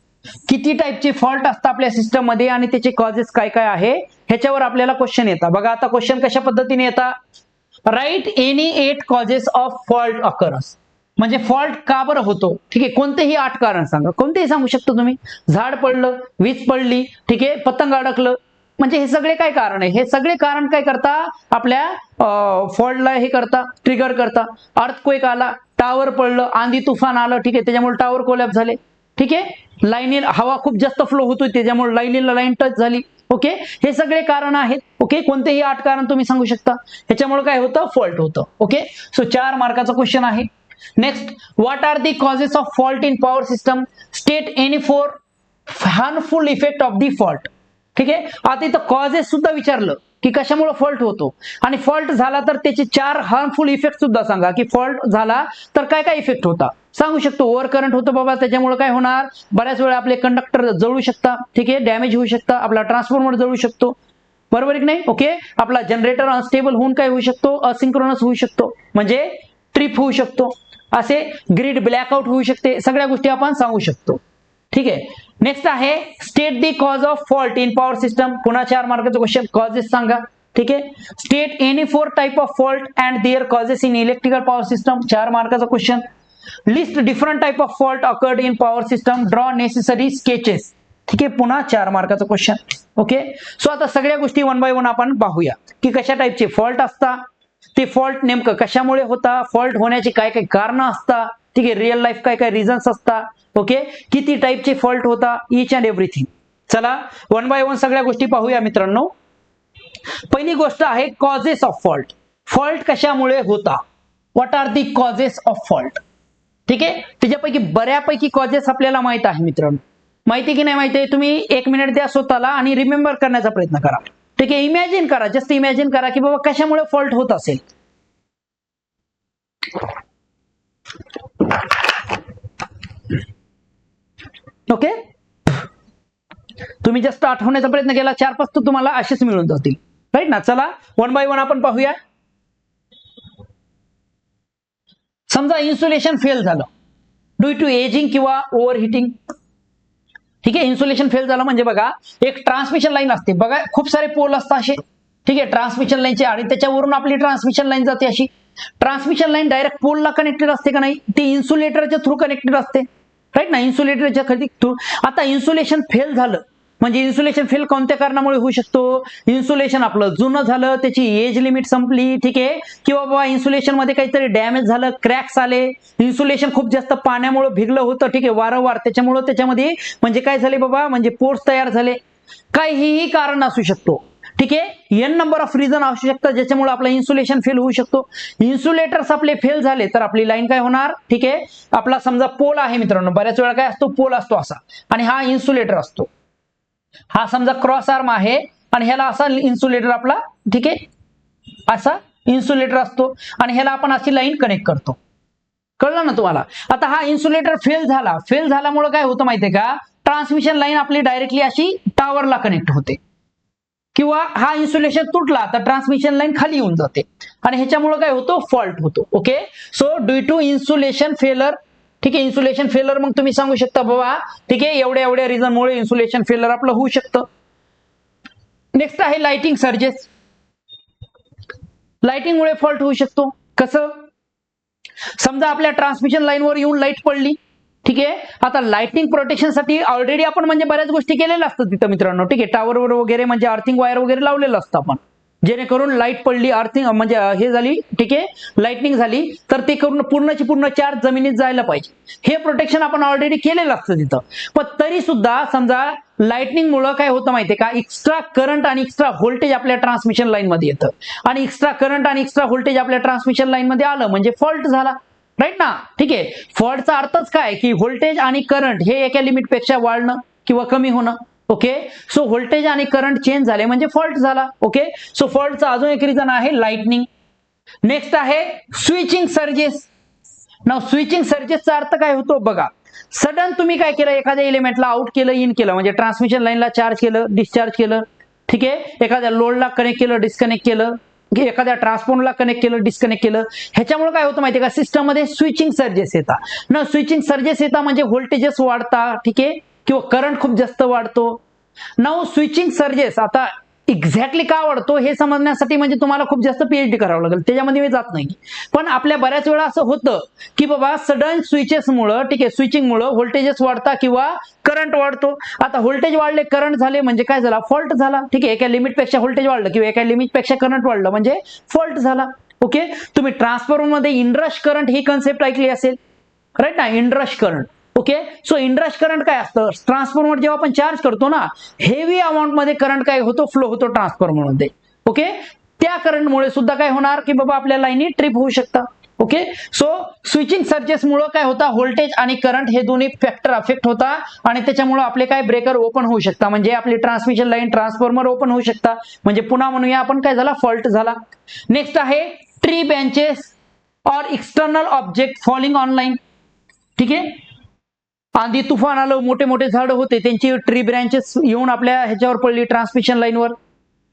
किती टाइपचे फॉल्ट असतात आपल्या सिस्टम मध्ये आणि त्याचे कॉजेस काय काय आहे ह्याच्यावर आपल्याला क्वेश्चन येतात. बघा आता क्वेश्चन कशा पद्धतीने येतात, write any 8 causes of fault occurrence. म्हणजे फॉल्ट का बरं होतो, ठीक आहे, कोणतेही 8 कारण सांगा, कोणतेही सांगू शकतो तुम्ही. झाड पडलं, वीज पडली, ठीक आहे, पतंग अडकलं, म्हणजे हे सगळे काय कारण आहे, हे सगळे कारण काय करता आपल्या फॉल्टला हे करता, ट्रिगर करता. अर्थक्वेक आला, टावर पडलं, आंधी तुफान आलं, ठीक आहे, त्याच्यामुळे टावर कोलॅप्स झाले. ठीक आहे, लाईनीला हवा खूप जास्त फ्लो होतोय त्याच्यामुळे लाईनीला लाईन टच झाली. ओके, हे सगळे कारण आहेत. ओके, कोणतेही 8 कारण तुम्ही सांगू शकता, ह्याच्यामुळे काय होतं, फॉल्ट होतं. ओके, सो 4 मार्काचा क्वेश्चन आहे. Next, what are the causes of fault in power system, state any 4 harmful effect of the fault. ठीक आहे, आता इथं कॉजेस सुद्धा विचारलं की कशामुळे फॉल्ट होतो, आणि फॉल्ट झाला तर त्याचे 4 हार्मफुल इफेक्ट सुद्धा सांगा, की फॉल्ट झाला तर काय काय इफेक्ट होता. सांगू शकतो, ओव्हर करंट होतो बाबा, त्याच्यामुळे काय होणार, बऱ्याच वेळा आपले कंडक्टर जळू शकतात, ठीक आहे, डॅमेज होऊ शकता, आपला ट्रान्सफॉर्मर जळू शकतो, बरोबर आहे की नाही. ओके, आपला जनरेटर अनस्टेबल होऊन काय होऊ शकतो, असिंक्रोनस होऊ शकतो, म्हणजे ट्रिप होऊ शकतो, असे ग्रिड ब्लॅकआउट होऊ शकते, सगळ्या गोष्टी आपण सांगू शकतो. ठीक आहे, नेक्स्ट आहे state the cause of fault in power system. पुन्हा 4 मार्काचा क्वेश्चन, कॉजेस सांगा. ठीक आहे, state any 4 type of fault and their causes in electrical power system. 4 मार्काचा question. List different type of fault occurred in power system, draw necessary sketches. ठीक आहे, पुन्हा 4 मार्काचा क्वेश्चन. ओके, सो आता सगळ्या गोष्टी 1 बाय 1 आपण पाहूया की कशा टाइपचे फॉल्ट असतात, ते फॉल्ट नेमकं कशामुळे होता, फॉल्ट होण्याची काय काय कारण असतात, ठीक आहे, रिअल लाईफ काय काय रिझन्स असतात. ओके, किती टाइपचे फॉल्ट होता, इच अँड एव्हरीथिंग. चला 1 बाय 1 सगळ्या गोष्टी पाहूया मित्रांनो. पहिली गोष्ट आहे कॉजेस ऑफ फॉल्ट. फॉल्ट कशामुळे होता, what are the causes of fault. ठीक आहे, त्याच्यापैकी बऱ्यापैकी कॉजेस आपल्याला माहित आहे मित्रांनो. माहिती की नाही माहिती, तुम्ही 1 मिनिट द्या स्वतःला आणि रिमेंबर करण्याचा प्रयत्न करा. ठीक आहे, इमॅजिन करा, जस्ट इमॅजिन करा की बाबा कशामुळे फॉल्ट होत असेल. ओके, तुम्ही जस्ट आठवण्याचा प्रयत्न केला, 4-5 तर तुम्हाला असेच मिळून जातील, राईट ना. चला 1 बाय 1 आपण पाहूया. समजा इन्सुलेशन फेल झालं ड्यू टू एजिंग किंवा ओव्हर हिटिंग. ठीक आहे, इन्सुलेशन फेल झालं म्हणजे बघा, एक ट्रान्समिशन लाईन असते बघा, खूप सारे पोल असतात असे, ठीक आहे, ट्रान्समिशन लाईनचे, आणि त्याच्यावरून आपली ट्रान्समिशन लाईन जाते. अशी ट्रान्समिशन लाईन डायरेक्ट पोलला कनेक्टेड असते का नाही, ती इन्सुलेटरच्या थ्रू कनेक्टेड असते, राईट ना, इन्सुलेटरच्या थ्रू. आता इन्सुलेशन फेल झालं म्हणजे इन्सुलेशन फेल कोणत्या कारणामुळे होऊ शकतो, इन्सुलेशन आपलं जुनं झालं, त्याची एज लिमिट संपली, ठीक आहे, किंवा बाबा इन्सुलेशन मध्ये काहीतरी डॅमेज झालं, क्रॅक्स आले, इन्सुलेशन खूप जास्त पाण्यामुळे भिगलं होतं, ठीक आहे, वारंवार, त्याच्यामुळे त्याच्यामध्ये म्हणजे काय झाले बाबा, म्हणजे पोर्स तयार झाले, काहीही कारण असू शकतो. ठीक आहे, n नंबर ऑफ रिझन असू शकतात ज्याच्यामुळे आपलं इन्सुलेशन फेल होऊ शकतो. इन्सुलेटर्स आपले फेल झाले तर आपली लाईन काय होणार, ठीक आहे, आपला समजा पोल आहे मित्रांनो, बऱ्याच वेळा काय असतो, पोल असतो असा, आणि हा इन्सुलेटर असतो, हा समजा क्रॉस आर्म आहे, आणि ह्याला असा इन्सुलेटर आपला, ठीक आहे, असा इन्सुलेटर असतो, आणि ह्याला आपण अशी लाईन कनेक्ट करतो. कळलं ना तुम्हाला. आता हा इन्सुलेटर फेल झाल्यामुळे काय होतं माहितीये का, ट्रान्समिशन लाईन आपली डायरेक्टली अशी टॉवरला कनेक्ट होते, किंवा हा इन्सुलेशन तुटला तर ट्रान्समिशन लाईन खाली येऊन जाते, आणि ह्याच्यामुळे काय होतो, फॉल्ट होतो. Okay, so due to insulation failure. ठीक आहे, इन्सुलेशन फेलर मग तुम्ही सांगू शकता बाबा, ठीक आहे, एवढ्या रिझनमुळे इन्सुलेशन फेलर आपलं होऊ शकतं. नेक्स्ट आहे लाइटिंग सर्जेस. लाइटिंगमुळे फॉल्ट होऊ शकतो. कसं? समजा आपल्या ट्रान्समिशन लाईनवर येऊन लाईट पडली, ठीक आहे. आता लाइटिंग प्रोटेक्शनसाठी ऑलरेडी आपण म्हणजे बऱ्याच गोष्टी केलेल्या असतात तिथं मित्रांनो, ठीक आहे. टावरवर वगैरे म्हणजे अर्थिंग वायर वगैरे लावलेलं असतं आपण, जेणेकरून लाईट पडली, अर्थिंग म्हणजे हे झाली, ठीक आहे, लाइटनिंग झाली, तर ते करून पूर्णची पूर्ण चार्ज जमिनीत जायला पाहिजे. हे प्रोटेक्शन आपण ऑलरेडी केलेलं असतं तिथं. पण तरी सुद्धा समजा लाइटनिंग मुळे काय होतं माहितीये का, एक्स्ट्रा करंट आणि एक्स्ट्रा व्होल्टेज आपल्या ट्रान्समिशन लाईन मध्ये येतं, आणि एक्स्ट्रा करंट आणि एक्स्ट्रा व्होल्टेज आपल्या ट्रान्समिशन लाईन मध्ये आलं म्हणजे फॉल्ट झाला, राईट ना. ठीक आहे. फॉल्टचा अर्थच काय की व्होल्टेज आणि करंट हे एका लिमिटपेक्षा वाढणं किंवा कमी होणं. ओके. सो व्होल्टेज आणि करंट चेंज झाले म्हणजे फॉल्ट झाला. ओके. सो फॉल्टचा अजून एक रिझन आहे लाइटनिंग. नेक्स्ट आहे स्विचिंग सर्जेस. नाव स्विचिंग सर्जेसचा अर्थ काय होतो बघा. सडन तुम्ही काय केलं, एखाद्या एलिमेंटला आउट केलं, इन केलं, म्हणजे ट्रान्समिशन लाईनला चार्ज केलं, डिस्चार्ज केलं, ठीक आहे. एखाद्या लोडला कनेक्ट केलं, डिस्कनेक्ट केलं, एखाद्या ट्रान्सफॉर्मरला कनेक्ट केलं, डिस्कनेक्ट केलं. ह्याच्यामुळे काय होतं माहितीये का, सिस्टम मध्ये स्विचिंग सर्जेस येतात ना. स्विचिंग सर्जेस येतात म्हणजे व्होल्टेजेस वाढतात, ठीक आहे, किंवा करंट खूप जास्त वाढतो. नाउ स्विचिंग सर्जेस आता एक्झॅक्टली का वाढतो हे समजण्यासाठी म्हणजे तुम्हाला खूप जास्त पीएचडी करावं लागेल, त्याच्यामध्ये मी जात नाही. पण आपल्या बऱ्याच वेळा असं होतं की बाबा सडन स्विचेसमुळं, ठीक आहे, स्विचिंगमुळं व्होल्टेजेस वाढतात किंवा करंट वाढतो. आता व्होल्टेज वाढले, करंट झाले म्हणजे काय झाला, फॉल्ट झाला. ठीक आहे. एका लिमिटपेक्षा व्होल्टेज वाढलं किंवा एका लिमिटपेक्षा करंट वाढलं म्हणजे फॉल्ट झाला. ओके. तुम्ही ट्रान्सफॉर्मर मध्ये इनरश करंट ही कन्सेप्ट ऐकली असेल, राईट ना, inrush current. Okay. So inrush current काय असतं, ट्रान्सफॉर्मर जेव्हा आपण चार्ज करतो ना, हेवी अमाऊंट मध्ये करंट काय होतो, फ्लो होतो ट्रान्सफॉर्मर मध्ये. ओके. त्या करंटमुळे सुद्धा काय होणार की बाबा आपल्या लाईनी ट्रिप होऊ शकतात. ओके. सो स्विचिंग सर्जेस मुळे काय होता, व्होल्टेज आणि करंट हे दोन्ही फॅक्टर अफेक्ट होता आणि त्याच्यामुळे आपले काय ब्रेकर ओपन होऊ शकता, म्हणजे आपली ट्रान्समिशन लाईन, ट्रान्सफॉर्मर ओपन होऊ शकता. म्हणजे पुन्हा म्हणूया आपण काय झाला, फॉल्ट झाला. नेक्स्ट आहे ट्री ब्रँचेस और external object falling on line. ठीक आहे. आधी तुफान आलं, मोठे मोठे झाड होते, त्यांची ट्री ब्रँचेस येऊन आपल्या ह्याच्यावर पडली, ट्रान्समिशन लाईनवर.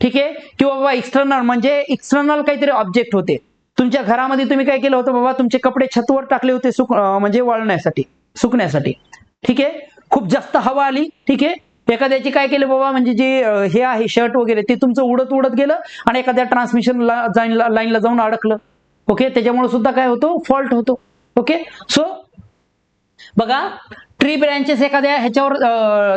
ठीक आहे. किंवा बाबा एक्सटर्नल म्हणजे एक्सटर्नल काहीतरी ऑब्जेक्ट होते. तुमच्या घरामध्ये तुम्ही काय केलं होतं बाबा, तुमचे कपडे छतवर टाकले होते म्हणजे वाळण्यासाठी, सुकण्यासाठी. ठीक आहे. खूप जास्त हवा आली, ठीक आहे, एखाद्याची काय केलं बाबा, म्हणजे जे हे आहे शर्ट वगैरे ते तुमचं उडत उडत गेलं आणि एखाद्या ट्रान्समिशन लाईनला जाऊन अडकलं. ओके. त्याच्यामुळे सुद्धा काय होतो, फॉल्ट होतो. ओके. सो बघा, ट्री ब्रँचेस एखाद्या ह्याच्यावर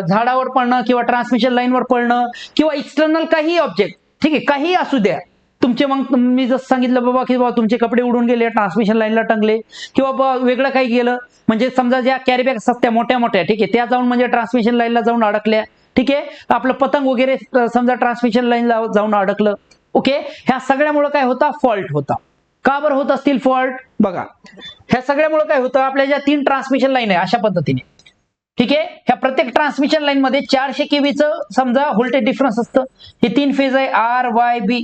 झाडावर पडणं किंवा ट्रान्समिशन लाईनवर पडणं किंवा एक्सटर्नल काही ऑब्जेक्ट, ठीक आहे, काही असू द्या तुमचे. मग मी जसं सांगितलं बाबा की बाबा तुमचे कपडे उडून गेले, ट्रान्समिशन लाईनला टंगले, किंवा बाबा वेगळं काही गेलं, म्हणजे समजा ज्या कॅरी बॅग असतात मोठ्या मोठ्या, ठीक आहे, त्या जाऊन म्हणजे ट्रान्समिशन लाईनला जाऊन अडकल्या. ठीक आहे. आपलं पतंग वगैरे समजा ट्रान्समिशन लाईनला जाऊन अडकलं. ओके. ह्या सगळ्यामुळे काय होता, फॉल्ट होता. का बरं होत असतील फॉल्ट बघा, ह्या सगळ्यामुळे काय होतं, आपल्या ज्या 3 ट्रान्समिशन लाईन आहे अशा पद्धतीने, ठीक आहे, ह्या प्रत्येक ट्रान्समिशन लाईन मध्ये 400 केव्हीचं समजा व्होल्टेज डिफरन्स असतं. हे 3 फेज आहे, आर वाय बी.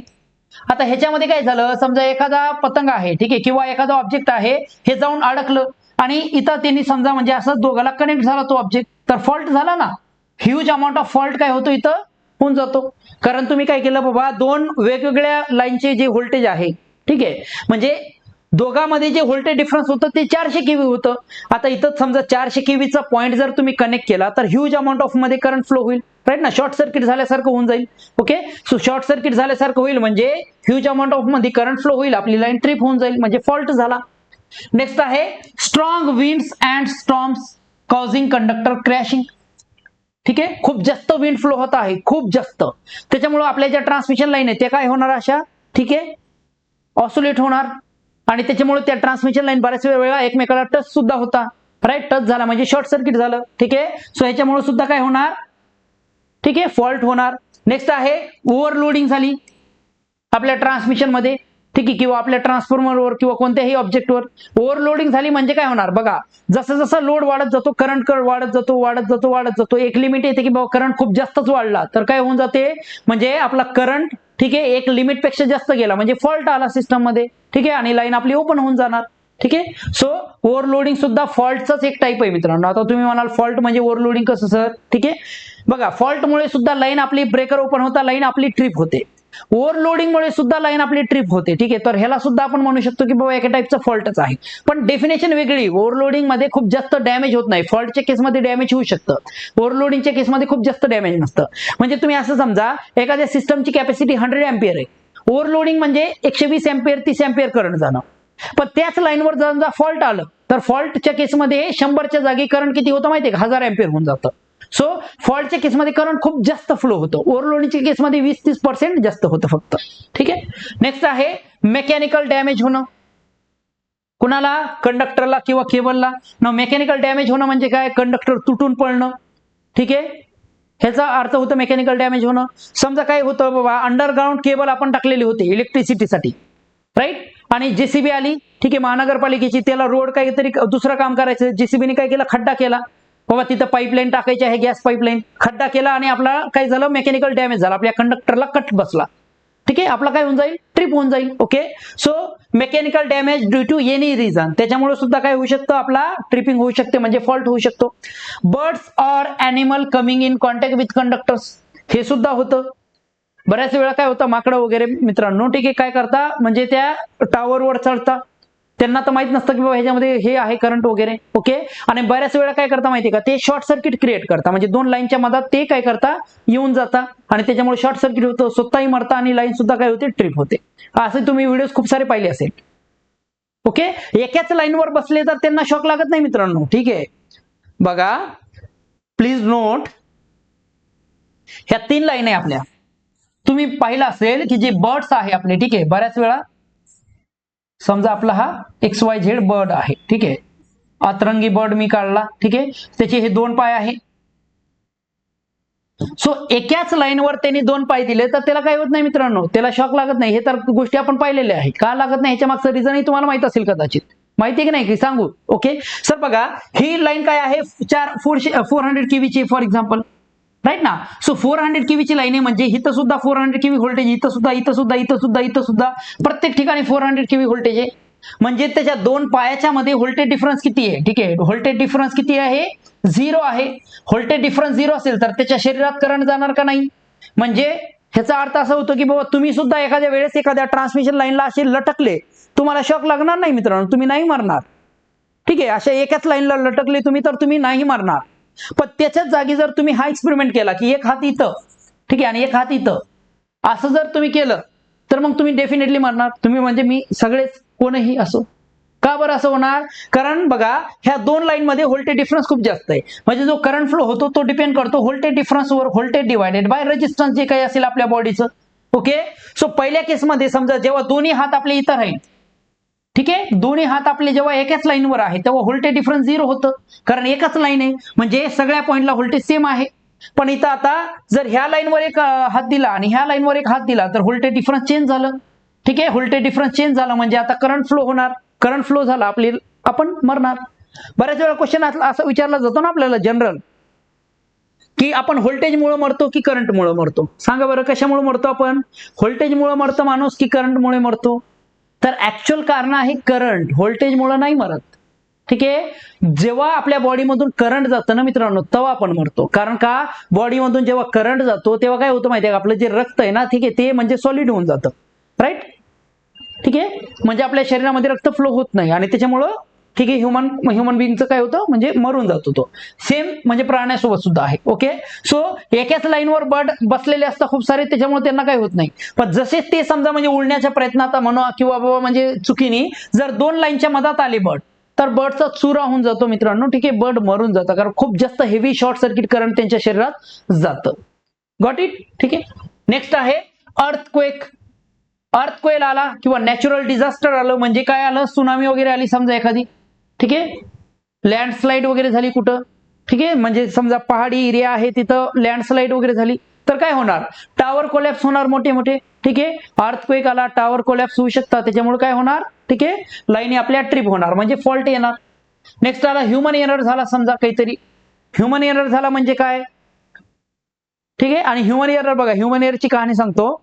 आता ह्याच्यामध्ये काय झालं, समजा एखादा पतंग आहे, ठीक आहे, किंवा एखादा ऑब्जेक्ट आहे, हे जाऊन अडकलं आणि इथं त्यांनी समजा म्हणजे असं दोघाला कनेक्ट झाला तो ऑब्जेक्ट, तर फॉल्ट झाला ना. ह्यूज अमाऊंट ऑफ फॉल्ट काय होतो इथं होऊन जातो, कारण तुम्ही काय केलं बाबा, 2 वेगवेगळ्या लाईनचे जे व्होल्टेज आहे, ठीक आहे, म्हणजे दोघांमध्ये जे व्होल्टेज डिफरन्स होतं ते 400 केव्ही होतं. आता इथं समजा 400 केव्हीचा पॉईंट जर तुम्ही कनेक्ट केला तर ह्यूज अमाऊंट ऑफ मध्ये करंट फ्लो होईल, राईट ना, शॉर्ट सर्किट झाल्यासारखं होऊन जाईल. ओके. सो शॉर्ट सर्किट झाल्यासारखं होईल म्हणजे ह्यूज अमाऊंट ऑफ मध्ये करंट फ्लो होईल, आपली लाईन ट्रिप होऊन जाईल म्हणजे फॉल्ट झाला. नेक्स्ट आहे strong winds and storms causing conductor crashing. ठीक आहे. खूप जास्त विंड फ्लो होत आहे, खूप जास्त, त्याच्यामुळे आपल्या ज्या ट्रान्समिशन लाईन आहे ते काय होणार अशा, ठीक आहे, ऑसिलेट होणार आणि त्याच्यामुळे त्या ट्रान्समिशन लाईन बऱ्याच वेळा एकमेकाला टच सुद्धा होता, राईट. टच झाला म्हणजे शॉर्ट सर्किट झालं. ठीक आहे. सो ह्याच्यामुळे सुद्धा काय होणार, ठीक आहे, फॉल्ट होणार. नेक्स्ट आहे ओव्हरलोडिंग झाली आपल्या ट्रान्समिशन मध्ये, ठीक आहे, किंवा आपल्या ट्रान्सफॉर्मरवर किंवा कोणत्याही ऑब्जेक्टवर ओव्हरलोडिंग झाली म्हणजे काय होणार बघा, जसं जसं लोड वाढत जातो, करंट वाढत जातो, एक लिमिट येते की बाबा करंट खूप जास्तच वाढला तर काय होऊन जाते, म्हणजे आपला करंट, ठीक आहे, एक लिमिट पेक्षा जास्त गेला म्हणजे फॉल्ट आला सिस्टम मध्ये. ठीक आहे. आणि लाईन आपली ओपन होऊन जाणार. ठीक आहे. सो ओव्हरलोडिंग सुद्धा फॉल्टचाच एक टाईप आहे मित्रांनो. आता तुम्ही म्हणाल फॉल्ट म्हणजे ओव्हरलोडिंग कसं सर, ठीक आहे, बघा, फॉल्टमुळे सुद्धा लाईन आपली ब्रेकर ओपन होता, लाईन आपली ट्रिप होते. ओव्हरलोडिंग मुळे सुद्धा लाईन आपली ट्रिप होते. ठीक आहे. तर ह्याला सुद्धा आपण म्हणू शकतो की बाबा एका टाईपचा फॉल्टच आहे, पण डेफिनेशन वेगळी. ओव्हरलोडिंग मध्ये खूप जास्त डॅमेज होत नाही, फॉल्टच्या केसमध्ये डॅमेज होऊ शकतं, ओव्हरलोडिंगच्या केसमध्ये खूप जास्त डॅमेज नसतं. म्हणजे तुम्ही असं समजा एखाद्या सिस्टमची कॅपॅसिटी 100 एम्पियर आहे, ओव्हरलोडिंग म्हणजे 120 एम्पियर 30 एम्पियर करंट जाणं. पण त्याच लाईनवर जर फॉल्ट आलं तर फॉल्टच्या केसमध्ये 100च्या जागी करंट किती होतं माहितीये का, 1000 एम्पियर होऊन जातं. सो फॉल्टच्या केसमध्ये करंट खूप जास्त फ्लो होतो, ओव्हरलोडिंगच्या केसमध्ये 20-30% जास्त होतं फक्त. ठीक आहे. नेक्स्ट आहे मेकॅनिकल डॅमेज होणं. कुणाला, कंडक्टरला किंवा केबलला. ना मेकॅनिकल डॅमेज होणं म्हणजे काय, कंडक्टर तुटून पडणं. ठीक आहे, ह्याचा अर्थ होतो मेकॅनिकल डॅमेज होणं. समजा काय होतं बाबा, अंडरग्राऊंड केबल आपण टाकलेली होती इलेक्ट्रिसिटीसाठी, राईट, आणि जेसीबी आली, ठीक आहे, महानगरपालिकेची, त्याला रोड काहीतरी दुसरं काम करायचं, जेसीबीने काय केलं, खड्डा केला बाबा, तिथं पाईपलाईन टाकायची आहे, गॅस पाईपलाईन, खड्डा केला आणि आपला काय झालं, मेकॅनिकल डॅमेज झाला, आपल्या कंडक्टरला कट बसला. ठीक आहे, आपला काय होऊन जाईल, ट्रिप होऊन जाईल. Okay, so mechanical damage due to any reason, त्याच्यामुळे सुद्धा काय होऊ शकतं, आपला ट्रिपिंग होऊ शकते, म्हणजे फॉल्ट होऊ शकतो. Birds or animal coming in contact with conductors, हे सुद्धा होतं. बऱ्याच वेळा काय होतं, माकडं वगैरे मित्रांनो, ठीक आहे, काय करता, म्हणजे त्या टावरवर चढता, त्यांना तर माहित नसतं की बाबा ह्याच्यामध्ये हे आहे करंट वगैरे. ओके, आणि बऱ्याच वेळा काय करता माहिती का, ते शॉर्ट सर्किट क्रिएट करता, म्हणजे दोन लाईनच्या मधात ते काय करता, येऊन जाता आणि त्याच्यामुळे शॉर्ट सर्किट होतं, स्वतःही मरता आणि लाईन सुद्धा काय होते, ट्रिप होते. असे तुम्ही व्हिडिओ खूप सारे पाहिले असेल. ओके, एकाच लाईनवर बसले तर त्यांना शॉक लागत नाही मित्रांनो. ठीक आहे, बघा प्लीज नोट, ह्या 3 लाईन आहे आपल्या. तुम्ही पाहिलं असेल की जे बर्ड्स आहे आपले, ठीक आहे, बऱ्याच वेळा समजा आपला हा XYZ बर्ड आहे, ठीक आहे, अतरंगी बर्ड मी काढला, ठीक आहे, त्याचे हे 2 पाय आहे. सो एकाच लाईनवर त्यांनी 2 पाय दिले तर त्याला काय होत नाही मित्रांनो, त्याला शॉक लागत नाही. हे तर गोष्टी आपण पाहिलेल्या आहेत. का लागत नाही ह्याच्या मागचं रिझनही तुम्हाला माहित असेल कदाचित, माहिती आहे की नाही, की सांगू. ओके सर, बघा ही लाईन काय आहे, 400 kV ची फॉर एक्झाम्पल, राईट ना. सो 400 kV ची लाईन आहे, म्हणजे इथं सुद्धा 400 kV व्होल्टेज, इथं सुद्धा, इथं सुद्धा, इथं सुद्धा, इथं सुद्धा, प्रत्येक ठिकाणी 400 kV व्होल्टेज आहे. म्हणजे त्याच्या 2 पायाच्या मध्ये व्होल्टेज डिफरन्स किती आहे, ठीक आहे, व्होल्टेज डिफरन्स किती आहे, 0 आहे. व्होल्टेज डिफरन्स 0 असेल तर त्याच्या शरीरात करंट जाणार का नाही. म्हणजे ह्याचा अर्थ असा होतो की बाबा तुम्ही सुद्धा एखाद्या वेळेस एखाद्या ट्रान्समिशन लाईनला असे लटकले, तुम्हाला शॉक लागणार नाही मित्रांनो, तुम्ही नाही मरणार. ठीक आहे, अशा एकाच लाईनला लटकले तुम्ही तर तुम्ही नाही मरणार. पण त्याच्याच जागी जर तुम्ही हा एक्सपेरिमेंट केला की एक हात इथं, ठीक आहे, आणि एक हात इथं, असं जर तुम्ही केलं तर मग तुम्ही डेफिनेटली मरणार. तुम्ही म्हणजे मी, सगळेच, कोणीही असो. का बरं असं होणार, कारण बघा ह्या 2 लाईन मध्ये व्होल्टेज डिफरन्स खूप जास्त आहे. म्हणजे जो करंट फ्लो होतो तो डिपेंड करतो व्होल्टेज डिफरन्सवर, व्होल्टेज डिवायडेड बाय रेजिस्टन्स जे काही असेल आपल्या बॉडीचं. ओके, सो पहिल्या केसमध्ये समजा जेव्हा दोन्ही हात आपले इथं राहील, ठीक आहे, दोन्ही हात आपले जेव्हा एकाच लाईनवर आहे तेव्हा व्होल्टेज डिफरन्स 0 होतं, कारण एकच लाईन आहे, म्हणजे सगळ्या पॉइंटला व्होल्टेज सेम आहे. पण इथं आता जर ह्या लाईनवर एक हात दिला आणि ह्या लाईनवर एक हात दिला तर व्होल्टेज डिफरन्स चेंज झालं. ठीक आहे, व्होल्टेज डिफरन्स चेंज झाला म्हणजे आता करंट फ्लो होणार, करंट फ्लो झाला आपण मरणार. बऱ्याच वेळा क्वेश्चन असा विचारला जातो ना आपल्याला जनरल, की आपण व्होल्टेजमुळे मरतो की करंटमुळे मरतो. सांगा बरं, कशामुळे मरतो आपण, व्होल्टेजमुळे मरतो माणूस की करंटमुळे मरतो. तर ऍक्च्युअल कारण आहे करंट, व्होल्टेजमुळे नाही मरत. ठीक आहे, जेव्हा आपल्या बॉडीमधून करंट जातं ना मित्रांनो तेव्हा आपण मरतो. कारण का, बॉडीमधून जेव्हा करंट जातो तेव्हा काय होतं माहितीये का, आपलं जे रक्त आहे ना, ठीक आहे, ते म्हणजे सॉलिड होऊन जातं, राईट. ठीक आहे, म्हणजे आपल्या शरीरामध्ये रक्त फ्लो होत नाही आणि त्याच्यामुळं, ठीक आहे, ह्युमन बिंगचं काय होतं, म्हणजे मरून जातो तो. सेम म्हणजे प्राण्यासोबत सुद्धा आहे. ओके, सो एकाच लाईनवर बर्ड बसलेले असतात खूप सारे, त्याच्यामुळे त्यांना काय होत नाही. पण जसे ते समजा म्हणजे उडण्याच्या प्रयत्नात म्हणा किंवा बाबा म्हणजे चुकीने जर 2 लाईनच्या मधात आले बर्ड, तर बर्डचा चुरा होऊन जातो मित्रांनो. ठीक आहे, बर्ड मरून जातं, कारण खूप जास्त हेवी शॉर्ट सर्किट करंट त्यांच्या शरीरात जातं. Got it. ठीक आहे, नेक्स्ट आहे अर्थक्वेक. अर्थक्वेक आला किंवा नॅचरल डिझास्टर आलं म्हणजे काय आलं, सुनामी वगैरे आली समजा एखादी, ठीक आहे, लँडस्लाइड वगैरे झाली कुठं, ठीक आहे, म्हणजे समजा पहाडी एरिया आहे तिथं लँडस्लाइड वगैरे झाली तर काय होणार, टावर कोलॅप्स होणार मोठे मोठे. ठीक आहे, अर्थक्वेक आला, टावर कोलॅप्स होऊ शकतात, त्याच्यामुळे काय होणार, ठीक आहे, लाईनी आपल्या ट्रिप होणार, म्हणजे फॉल्ट येणार. नेक्स्ट आला ह्युमन एरर झाला समजा काहीतरी, ह्युमन एरर झाला म्हणजे काय, ठीक आहे, आणि ह्युमन एरर बघा, ह्युमन एररची कहाणी सांगतो.